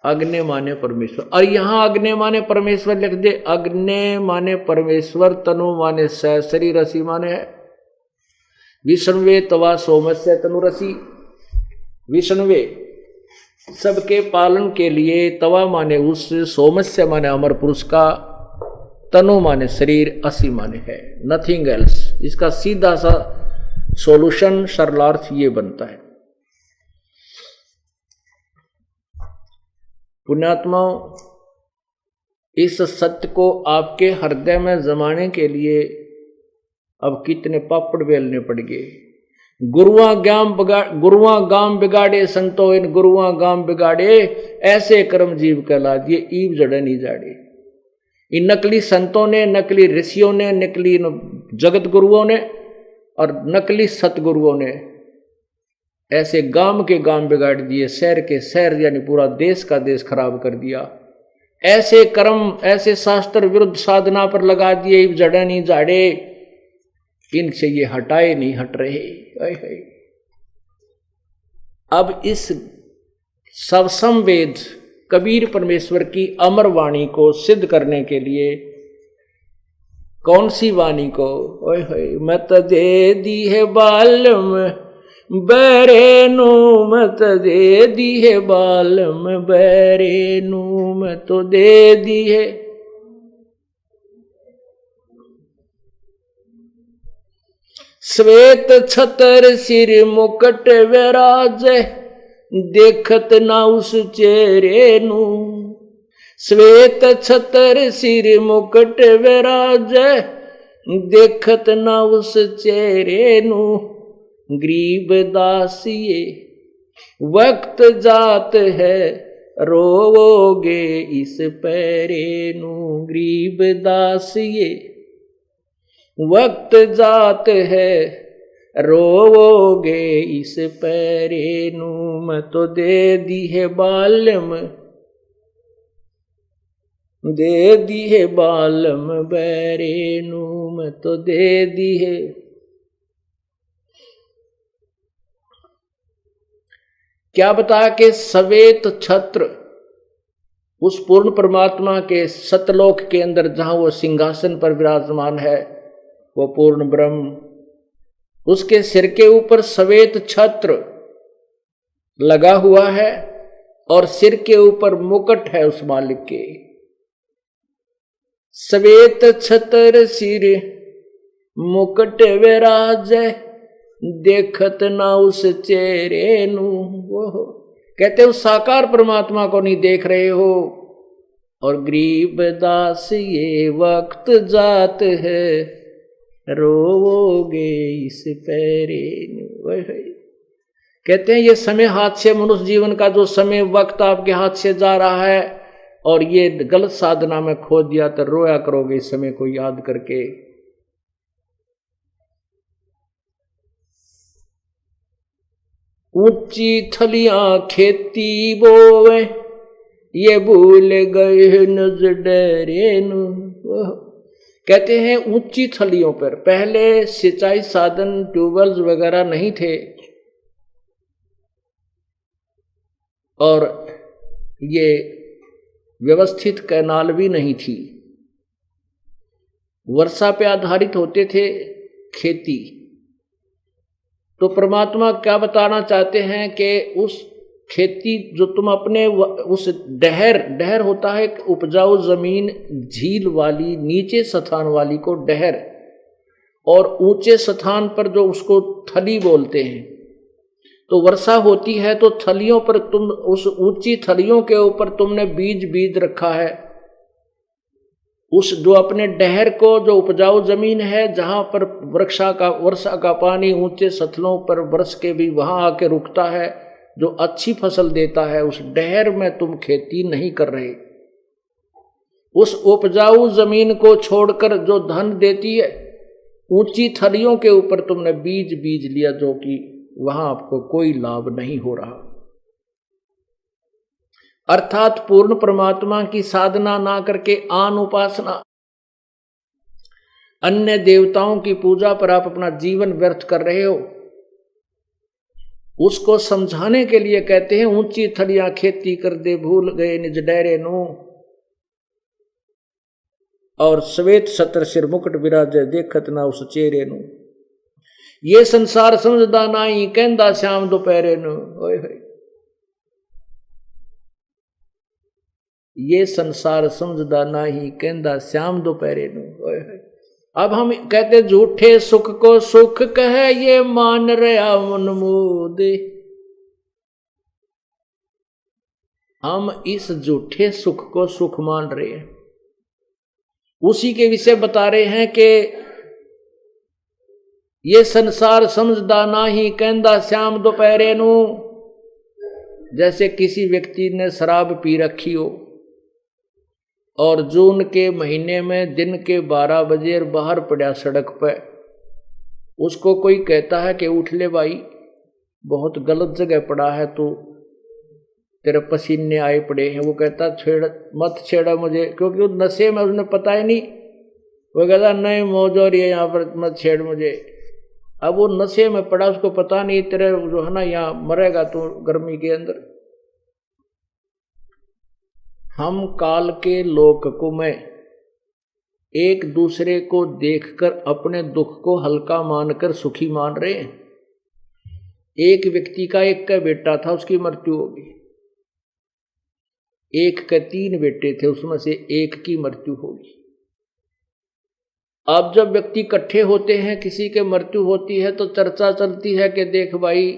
अग्नि माने परमेश्वर। और यहां अग्नि माने परमेश्वर लिख दे, अग्नि माने परमेश्वर, तनु माने स, शरीर रसी माने है विष्णुवे तवा सोमस्य तनुरसी। विष्णुवे सबके पालन के लिए, तवा माने उस, सोमस्य माने अमर पुरुष का, तनु माने शरीर, असी माने है नथिंग एल्स। इसका सीधा सा सॉल्यूशन सरलार्थ ये बनता है। पुण्यात्माओं, इस सत्य को आपके हृदय में जमाने के लिए अब कितने पापड़ बेलने पड़ गए। गुरुआ गाम बिगाड़े संतो, इन गुरुआ गाम बिगाड़े, ऐसे कर्म जीव कहला दिए, ईव जड़े नहीं जाड़े। इन नकली संतों ने, नकली ऋषियों ने, नकली जगत गुरुओं ने और नकली सतगुरुओं ने ऐसे गांव के गांव बिगाड़ दिए, शहर के शहर यानी पूरा देश का देश खराब कर दिया। ऐसे कर्म, ऐसे शास्त्र विरुद्ध साधना पर लगा दिए, जड़े नहीं जाड़े, इनसे ये हटाए नहीं हट रहे। अब इस सबसंवेद कबीर परमेश्वर की अमर वाणी को सिद्ध करने के लिए, कौन सी वाणी को, ओए होए, मत दे दी है बालम बैरेनु, मत दे दी है बालम बैरेनु, मत तो दे दी है। श्वेत छतर सिर मुकट विराज, देखत ना उस चेहरे नू। श्वेत छतर सिर मुकट विराज, देखत ना उस चेहरे नू। गरीब दासिये वक्त जात है, रोवोगे इस पैरे नू। गरीब दासिये वक्त जात है, रोवोगे इस पैरे नू। मैं तो दे दी है बालम, दे दी है बालम बैरे नू। मैं तो दे दी है। क्या बता के श्वेत छत्र उस पूर्ण परमात्मा के सतलोक के अंदर, जहां वो सिंहासन पर विराजमान है, वो पूर्ण ब्रह्म, उसके सिर के ऊपर श्वेत छत्र लगा हुआ है और सिर के ऊपर मुकुट है उस मालिक के। श्वेत छत्र सिर मुकुट विराज, देखत ना उस चेहरे नू। वो कहते उस साकार परमात्मा को नहीं देख रहे हो। और गरीब दास ये वक्त जात है, रोवोगे इस पैरे। कहते हैं ये समय हाथ से, मनुष्य जीवन का जो समय वक्त आपके हाथ से जा रहा है और ये गलत साधना में खो दिया तो रोया करोगे इस समय को याद करके। ऊंची थलियां खेती बोवे, ये भूल गए नजर डरे नु। कहते हैं ऊंची थलियों पर, पहले सिंचाई साधन ट्यूबवेल्स वगैरह नहीं थे और ये व्यवस्थित कैनाल भी नहीं थी, वर्षा पे आधारित होते थे खेती। तो परमात्मा क्या बताना चाहते हैं कि उस खेती जो तुम अपने उस डहर होता है उपजाऊ जमीन, झील वाली नीचे स्थान वाली को डहर, और ऊंचे स्थान पर जो उसको थली बोलते हैं। तो वर्षा होती है तो थलियों पर तुम, उस ऊंची थलियों के ऊपर तुमने बीज रखा है। उस जो अपने डहर को, जो उपजाऊ जमीन है जहां पर वर्षा का पानी ऊंचे सतलों पर बरस के भी वहां आके रुकता है, जो अच्छी फसल देता है, उस डहर में तुम खेती नहीं कर रहे। उस उपजाऊ जमीन को छोड़कर जो धन देती है, ऊंची थलियों के ऊपर तुमने बीज लिया, जो कि वहां आपको कोई लाभ नहीं हो रहा। अर्थात पूर्ण परमात्मा की साधना ना करके आन उपासना, अन्य देवताओं की पूजा पर आप अपना जीवन व्यर्थ कर रहे हो। उसको समझाने के लिए कहते हैं ऊंची थलियां खेती कर दे, भूल गए निज डेरे नु, और श्वेत सत्र सिर मुकुट विराजे, देखत ना उस चेहरे नु। ये संसार समझदा नाई, कहंदा श्याम दोपहरे नु। ओए होए, ये संसार समझदा नाही, कहंदा श्याम दोपहरे नु। ओए होए। अब हम कहते झूठे सुख को सुख कहे, ये मान रहा मन मोदे। हम इस झूठे सुख को सुख मान रहे हैं। उसी के विषय बता रहे हैं कि ये संसार समझदा नाही, कहंदा श्याम दोपहरे नु। जैसे किसी व्यक्ति ने शराब पी रखी हो और जून के महीने में दिन के 12 बजे बाहर पड़ा सड़क पर, उसको कोई कहता है कि उठ ले भाई, बहुत गलत जगह पड़ा है, तो तेरे पसीने आए पड़े हैं। वो कहता मत छेड़ा मुझे, क्योंकि उस नशे में उसने पता ही नहीं। वो कहता नहीं मौज हो रही है यहाँ पर, मत छेड़ मुझे। अब वो नशे में पड़ा, उसको पता नहीं तेरे जो है ना यहाँ मरेगा तो गर्मी के अंदर। हम काल के लोक को में एक दूसरे को देखकर अपने दुख को हल्का मानकर सुखी मान रहे हैं। एक व्यक्ति का एक का बेटा था, उसकी मृत्यु होगी। एक के 3 बेटे थे, उसमें से एक की मृत्यु होगी। अब जब व्यक्ति इकट्ठे होते हैं, किसी के मृत्यु होती है तो चर्चा चलती है कि देख भाई,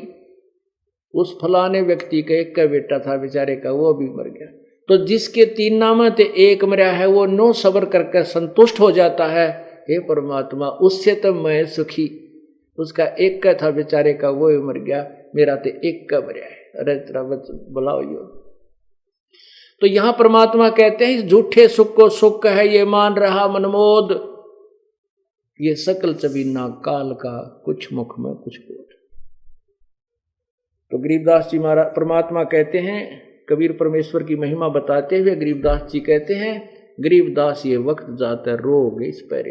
उस फलाने व्यक्ति का एक का बेटा था बेचारे का, वो भी मर गया। तो जिसके 3 नाम थे, एक मरा है, वो 9 सबर करके संतुष्ट हो जाता है। हे परमात्मा, उससे तो मैं सुखी, उसका एक का था बेचारे का, वो भी मर गया, मेरा तो एक का मरा है। अरे तेरा बुलाओ यो। तो यहां परमात्मा कहते हैं इस झूठे सुख को सुख है, ये मान रहा मनमोद, ये सकल चबीना काल का, कुछ मुख में कुछ बोल। तो गरीबदास जी महाराज परमात्मा कहते हैं, कबीर परमेश्वर की महिमा बताते हुए गरीबदास जी कहते हैं, गरीबदास ये वक्त जाता रोगे इस पैरे।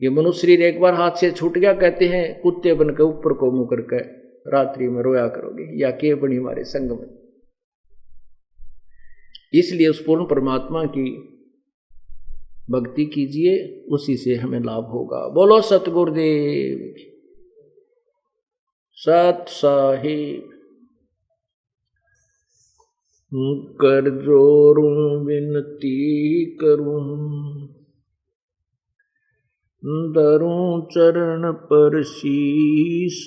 ये मनुष्य शरीर एक बार हाथ से छूट गया, कहते हैं कुत्ते बनकर ऊपर को मुंह करके रात्रि में रोया करोगे, या के बनी हमारे संग में। इसलिए उस पूर्ण परमात्मा की भक्ति कीजिए, उसी से हमें लाभ होगा। बोलो सतगुरुदेव सत साहिब। कर जोरूं विनती करूं, धरूं चरण पर शीस।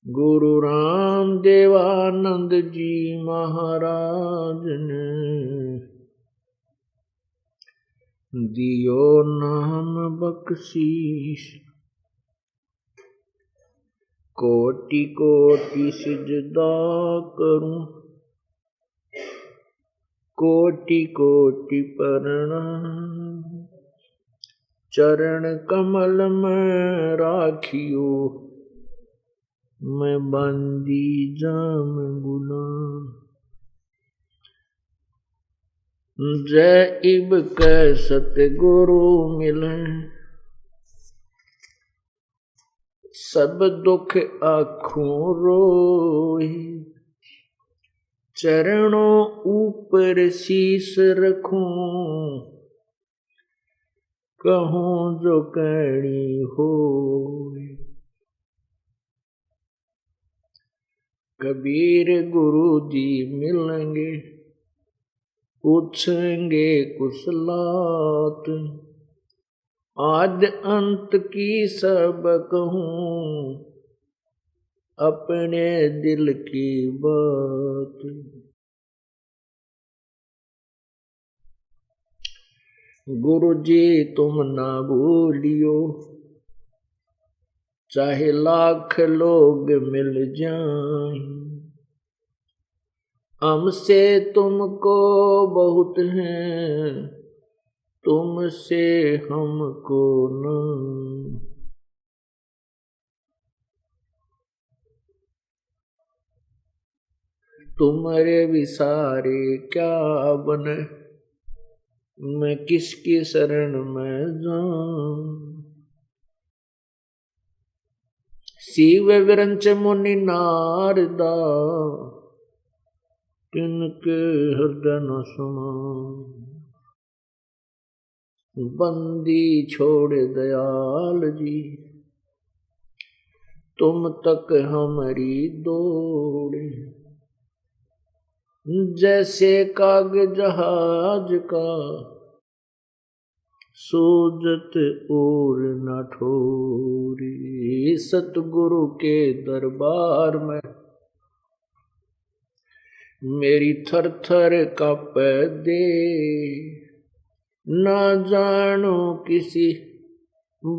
गुरु राम देवानंद जी महाराज ने दियो नाम बख्शीश, कोटि कोटि सिजदा करूं, कोटि कोटि प्रणाम। चरण कमल में राखियो, मैं बंदी जाम गुलाम। जय इब कै सतगुरु मिले, सब दुख आँखों रोए। चरणों ऊपर शीस रखूं, कहूं जो कहनी होए। कबीर गुरु जी मिलेंगे, पूछेंगे कुशलात। आद अंत की सब कहूं, अपने दिल की बात। गुरु जी तुम ना भूलियो, चाहे लाख लोग मिल जाएं। हमसे तुमको बहुत हैं, तुमसे हमको न। तुम्हारे विसारे क्या बने, मैं किसकी शरण में जाऊं। शिव विरंच मुनि नारदा, तिनके हृदय न समाऊं। बंदी छोड़ दयाल जी, तुम तक हमारी दौड़े। जैसे कागज जहाज का, सूजत और न ठोरी। सतगुरु के दरबार में मेरी थर थर कांपे दे। ना जानो किसी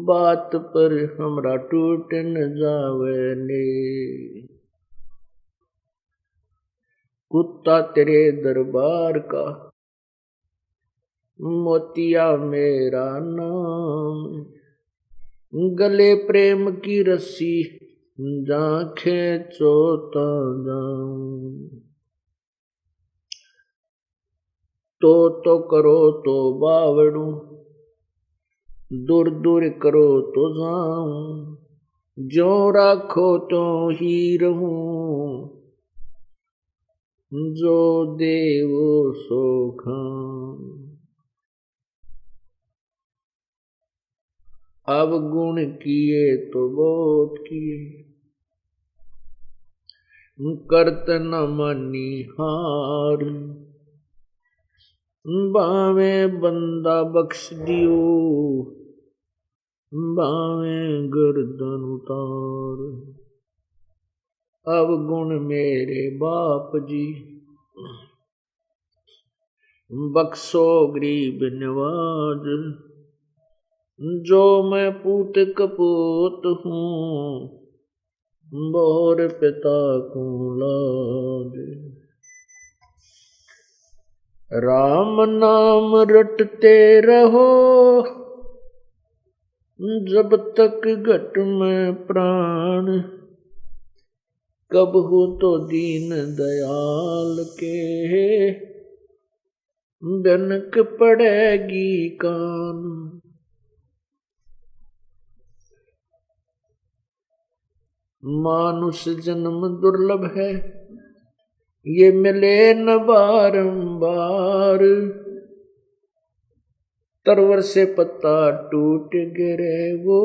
बात पर हमरा टूट न जावे ने। कुत्ता तेरे दरबार का, मोतिया मेरा नाम। गले प्रेम की रस्सी, जा खींचो ता जाऊं। तो करो तो बावड़ू, दूर दूर करो तो जाऊं। जो राखो तो ही रहूं, जो देवो सो खाऊं। अब गुण किए तो बहुत किए, करत न मानी हार। बावे बंदा बख्श दियो, बावे गर्दन उतार। अब गुण मेरे बाप जी, बख्शो गरीब नवाज। जो मैं पूत कपूत हूँ, बोर पिता को लाज। राम नाम रटते रहो, जब तक घट में प्राण। कब हो तो दीन दयाल के, डनक पड़ेगी कान। मानुष जन्म दुर्लभ है, ये मिले न बारंबार। तरवर से पत्ता टूट गिरे, वो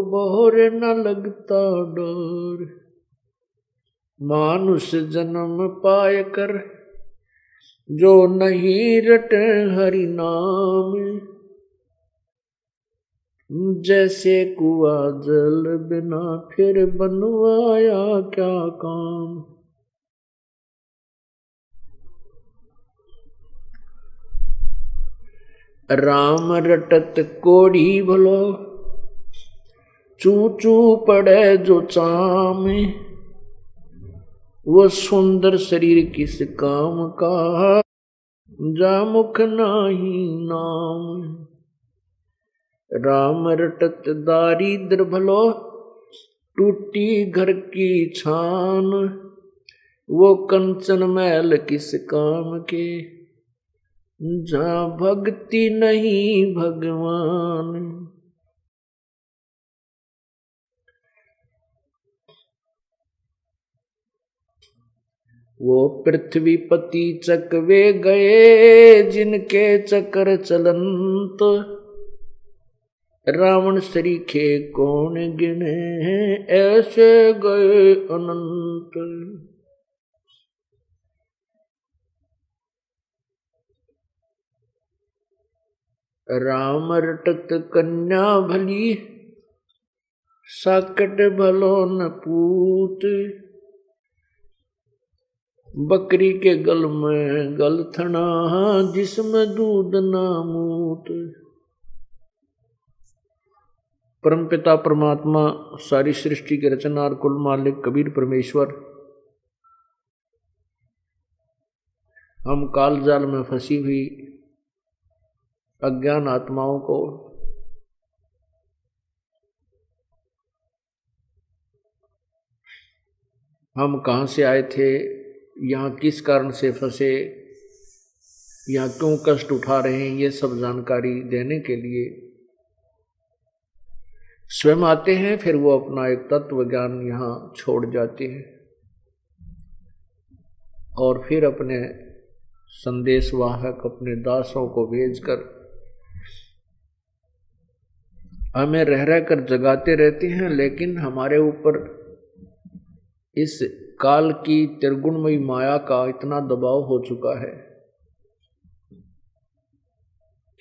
बोर न लगता डर। मानुष जन्म पाए कर, जो नहीं रटे हरि नाम। जैसे कुआ जल बिना, फिर बनवाया क्या काम। राम रटत कोढ़ी भलो, चू चू पड़े जो चाम, वो सुंदर शरीर किस काम का, जा मुख नाही नाम। राम रटत दारिद्र भलो, टूटी घर की छान, वो कंचन मैल किस काम के, जहाँ भक्ति नहीं भगवान। वो पृथ्वीपति चकवे गए, जिनके चक्र चलंत, रावण सरीखे कौन गिने, ऐसे गए अनंत। राम रटत कन्या भली, साकट भलो न पूत, बकरी के गल में गलथना, जिसमें दूध ना मूत। परमपिता परमात्मा सारी सृष्टि के रचनार कुल मालिक कबीर परमेश्वर, हम काल जाल में फंसी हुई अज्ञान आत्माओं को हम कहाँ से आए थे, यहाँ किस कारण से फंसे, यहाँ क्यों कष्ट उठा रहे हैं, ये सब जानकारी देने के लिए स्वयं आते हैं। फिर वो अपना एक तत्व ज्ञान यहाँ छोड़ जाते हैं और फिर अपने संदेशवाहक अपने दासों को भेजकर हमें रह रह कर जगाते रहते हैं। लेकिन हमारे ऊपर इस काल की त्रिगुणमयी माया का इतना दबाव हो चुका है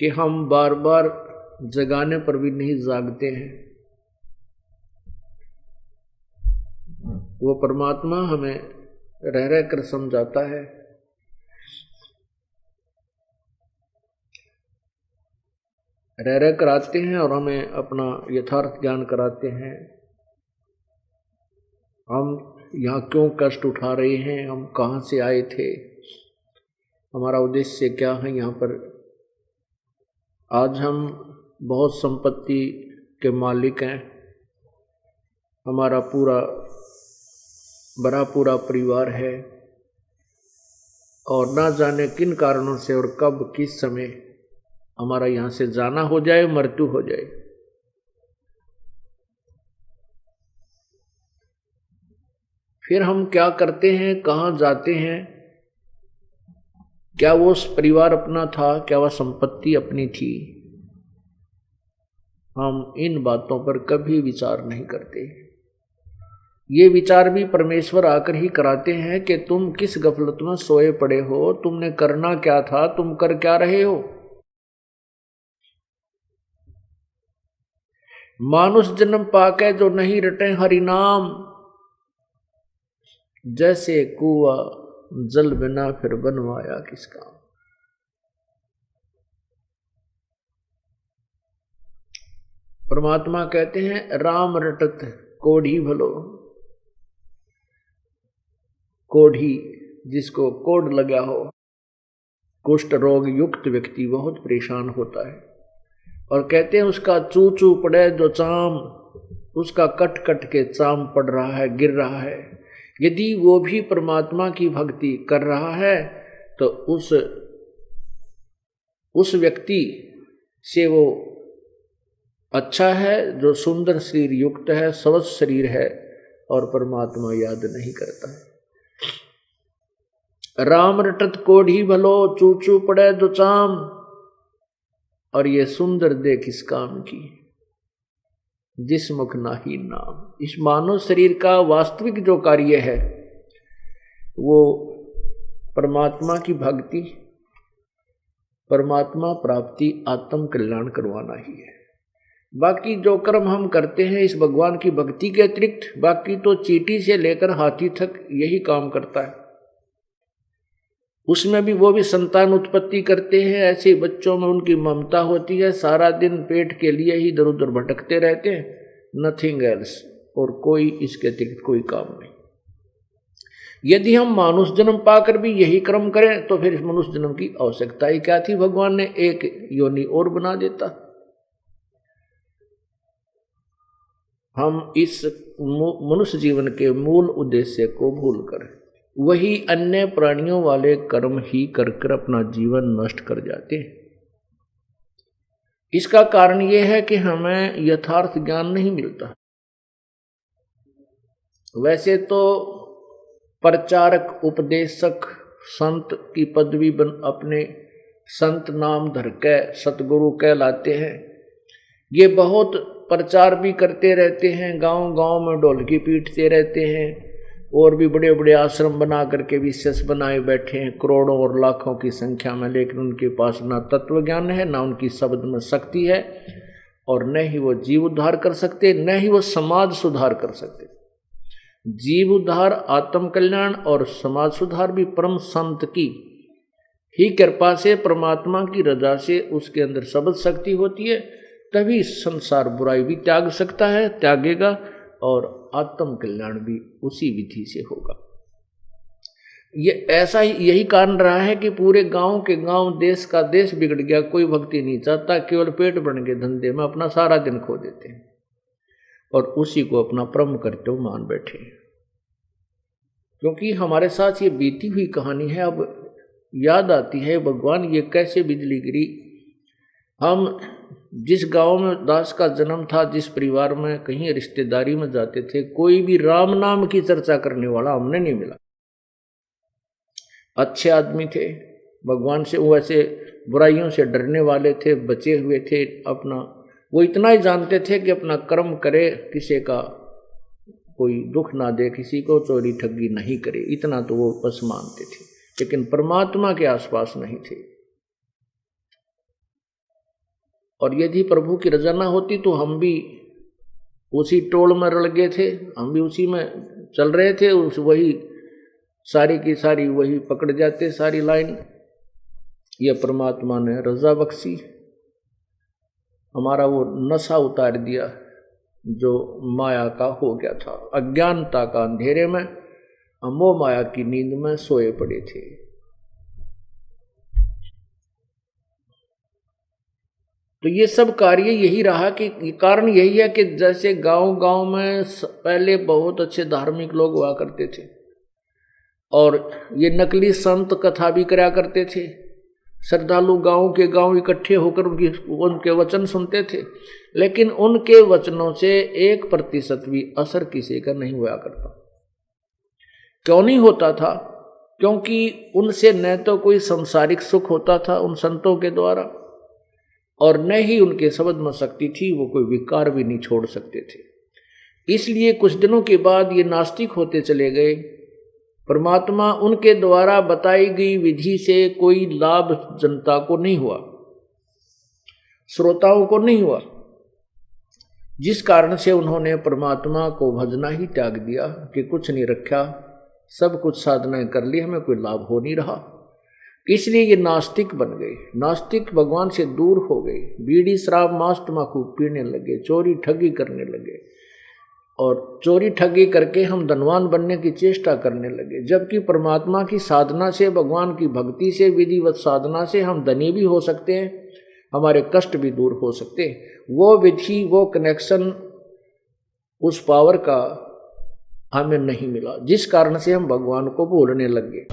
कि हम बार बार जगाने पर भी नहीं जागते हैं। वो परमात्मा हमें रह रह कर समझाता है, रह रह कर आते हैं और हमें अपना यथार्थ ज्ञान कराते हैं। हम यहाँ क्यों कष्ट उठा रहे हैं, हम कहाँ से आए थे, हमारा उद्देश्य क्या है यहाँ पर। आज हम बहुत संपत्ति के मालिक हैं, हमारा पूरा परिवार है और ना जाने किन कारणों से और कब किस समय हमारा यहाँ से जाना हो जाए, मृत्यु हो जाए। फिर हम क्या करते हैं, कहाँ जाते हैं, क्या वो परिवार अपना था, क्या वह संपत्ति अपनी थी, हम इन बातों पर कभी विचार नहीं करते। ये विचार भी परमेश्वर आकर ही कराते हैं कि तुम किस गफलत में सोए पड़े हो, तुमने करना क्या था, तुम कर क्या रहे हो। मानुष जन्म पाके जो नहीं रटे हरि नाम, जैसे कुआ जल बिना फिर बनवाया किस काम। परमात्मा कहते हैं राम रटत कोढ़ी भलो। कोढ़ी जिसको कोढ़ लगा हो, कुष्ठ रोग युक्त व्यक्ति बहुत परेशान होता है और कहते हैं उसका चू चू पड़े जो चाम, उसका कट कट के चाम पड़ रहा है, गिर रहा है। यदि वो भी परमात्मा की भक्ति कर रहा है तो उस व्यक्ति से वो अच्छा है जो सुंदर शरीर युक्त है, स्वस्थ शरीर है और परमात्मा याद नहीं करता है। राम रटत कोढ़ी भलो, चू चू पड़े जो चाम, और ये सुंदर दे किस काम की, जिस मुख नाही नाम। इस मानव शरीर का वास्तविक जो कार्य है वो परमात्मा की भक्ति, परमात्मा प्राप्ति, आत्म कल्याण करवाना ही है। बाकी जो कर्म हम करते हैं इस भगवान की भक्ति के अतिरिक्त, बाकी तो चींटी से लेकर हाथी तक यही काम करता है। उसमें भी वो भी संतान उत्पत्ति करते हैं। ऐसे बच्चों में उनकी ममता होती है, सारा दिन पेट के लिए ही इधर उधर भटकते रहते हैं, नथिंग एल्स, और कोई इसके अतिरिक्त कोई काम नहीं। यदि हम मानुष जन्म पाकर भी यही कर्म करें तो फिर इस मनुष्य जन्म की आवश्यकता ही क्या थी? भगवान ने एक योनि और बना देता। हम इस मनुष्य जीवन के मूल उद्देश्य को भूलकर वही अन्य प्राणियों वाले कर्म ही कर कर अपना जीवन नष्ट कर जाते हैं। इसका कारण यह है कि हमें यथार्थ ज्ञान नहीं मिलता। वैसे तो प्रचारक, उपदेशक, संत की पदवी अपने संत नाम धर के सतगुरु कहलाते हैं। ये बहुत प्रचार भी करते रहते हैं, गांव गांव में ढोलकी पीटते रहते हैं, और भी बड़े बड़े आश्रम बना करके विशेष बनाए बैठे हैं करोड़ों और लाखों की संख्या में, लेकिन उनके पास ना तत्व ज्ञान है, ना उनकी शब्द में शक्ति है, और न ही वो जीव उद्धार कर सकते, न ही वो समाज सुधार कर सकते। जीव उद्धार, आत्म कल्याण और समाज सुधार भी परम संत की ही कृपा से, परमात्मा की रजा से उसके अंदर शब्द शक्ति होती है, तभी संसार बुराई भी त्याग सकता है, त्यागेगा, और आत्म कल्याण भी उसी विधि से होगा। ये ऐसा ही यही कारण रहा है कि पूरे गांव के गांव, देश का देश बिगड़ गया। कोई भक्ति नहीं चाहता, केवल पेट भरने के धंधे में अपना सारा दिन खो देते हैं और उसी को अपना परम करते हुए मान बैठे। क्योंकि हमारे साथ ये बीती हुई कहानी है, अब याद आती है, भगवान ये कैसे बिजली गिरी। हम जिस गांव में दास का जन्म था, जिस परिवार में कहीं रिश्तेदारी में जाते थे, कोई भी राम नाम की चर्चा करने वाला हमने नहीं मिला। अच्छे आदमी थे, भगवान से वैसे बुराइयों से डरने वाले थे, बचे हुए थे। अपना वो इतना ही जानते थे कि अपना कर्म करे, किसी का कोई दुख ना दे, किसी को चोरी ठगी नहीं करे, इतना तो वो बस मानते थे, लेकिन परमात्मा के आसपास नहीं थे। और यदि प्रभु की रजा ना होती तो हम भी उसी टोल में रल गए थे, हम भी उसी में चल रहे थे, उस वही सारी की सारी वही पकड़ जाते, सारी लाइन। ये परमात्मा ने रजा बख्शी, हमारा वो नशा उतार दिया जो माया का हो गया था। अज्ञानता का अंधेरे में हम मोह माया की नींद में सोए पड़े थे। तो ये सब कार्य यही रहा कि कारण यही है कि जैसे गांव गांव में पहले बहुत अच्छे धार्मिक लोग हुआ करते थे, और ये नकली संत कथा भी कराया करते थे। श्रद्धालु गांव के गांव इकट्ठे होकर उनके वचन सुनते थे, लेकिन उनके वचनों से 1% भी असर किसी का नहीं हुआ करता। क्यों नहीं होता था? क्योंकि उनसे न तो कोई संसारिक सुख होता था उन संतों के द्वारा, और न ही उनके शब्द में शक्ति थी, वो कोई विकार भी नहीं छोड़ सकते थे। इसलिए कुछ दिनों के बाद ये नास्तिक होते चले गए। परमात्मा उनके द्वारा बताई गई विधि से कोई लाभ जनता को नहीं हुआ, श्रोताओं को नहीं हुआ, जिस कारण से उन्होंने परमात्मा को भजना ही त्याग दिया कि कुछ नहीं रखा, सब कुछ साधनाएं कर ली, हमें कोई लाभ हो नहीं रहा। इसलिए ये नास्तिक बन गए। नास्तिक भगवान से दूर हो गए, बीड़ी शराब मांस तम्बाकू पीने लगे, चोरी ठगी करने लगे, और चोरी ठगी करके हम धनवान बनने की चेष्टा करने लगे। जबकि परमात्मा की साधना से, भगवान की भक्ति से, विधिवत साधना से हम धनी भी हो सकते हैं, हमारे कष्ट भी दूर हो सकते हैं। वो विधि, वो कनेक्शन, उस पावर का हमें नहीं मिला, जिस कारण से हम भगवान को भूलने लग गए।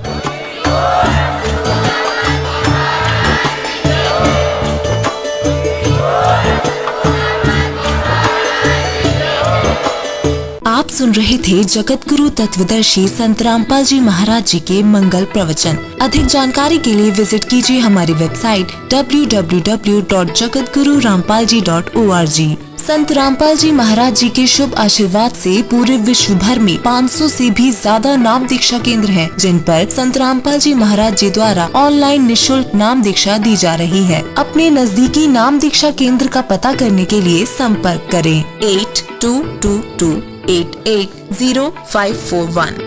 आप सुन रहे थे जगत गुरु तत्वदर्शी संत रामपाल जी महाराज जी के मंगल प्रवचन। अधिक जानकारी के लिए विजिट कीजिए हमारी वेबसाइट www.jagatgururampalji.org। संत रामपाल जी महाराज जी के शुभ आशीर्वाद से पूरे विश्व भर में 500 से भी ज्यादा नाम दीक्षा केंद्र हैं, जिन पर संत रामपाल जी महाराज जी द्वारा ऑनलाइन निःशुल्क नाम दीक्षा दी जा रही है। अपने नजदीकी नाम दीक्षा केंद्र का पता करने के लिए संपर्क करें 8222880541।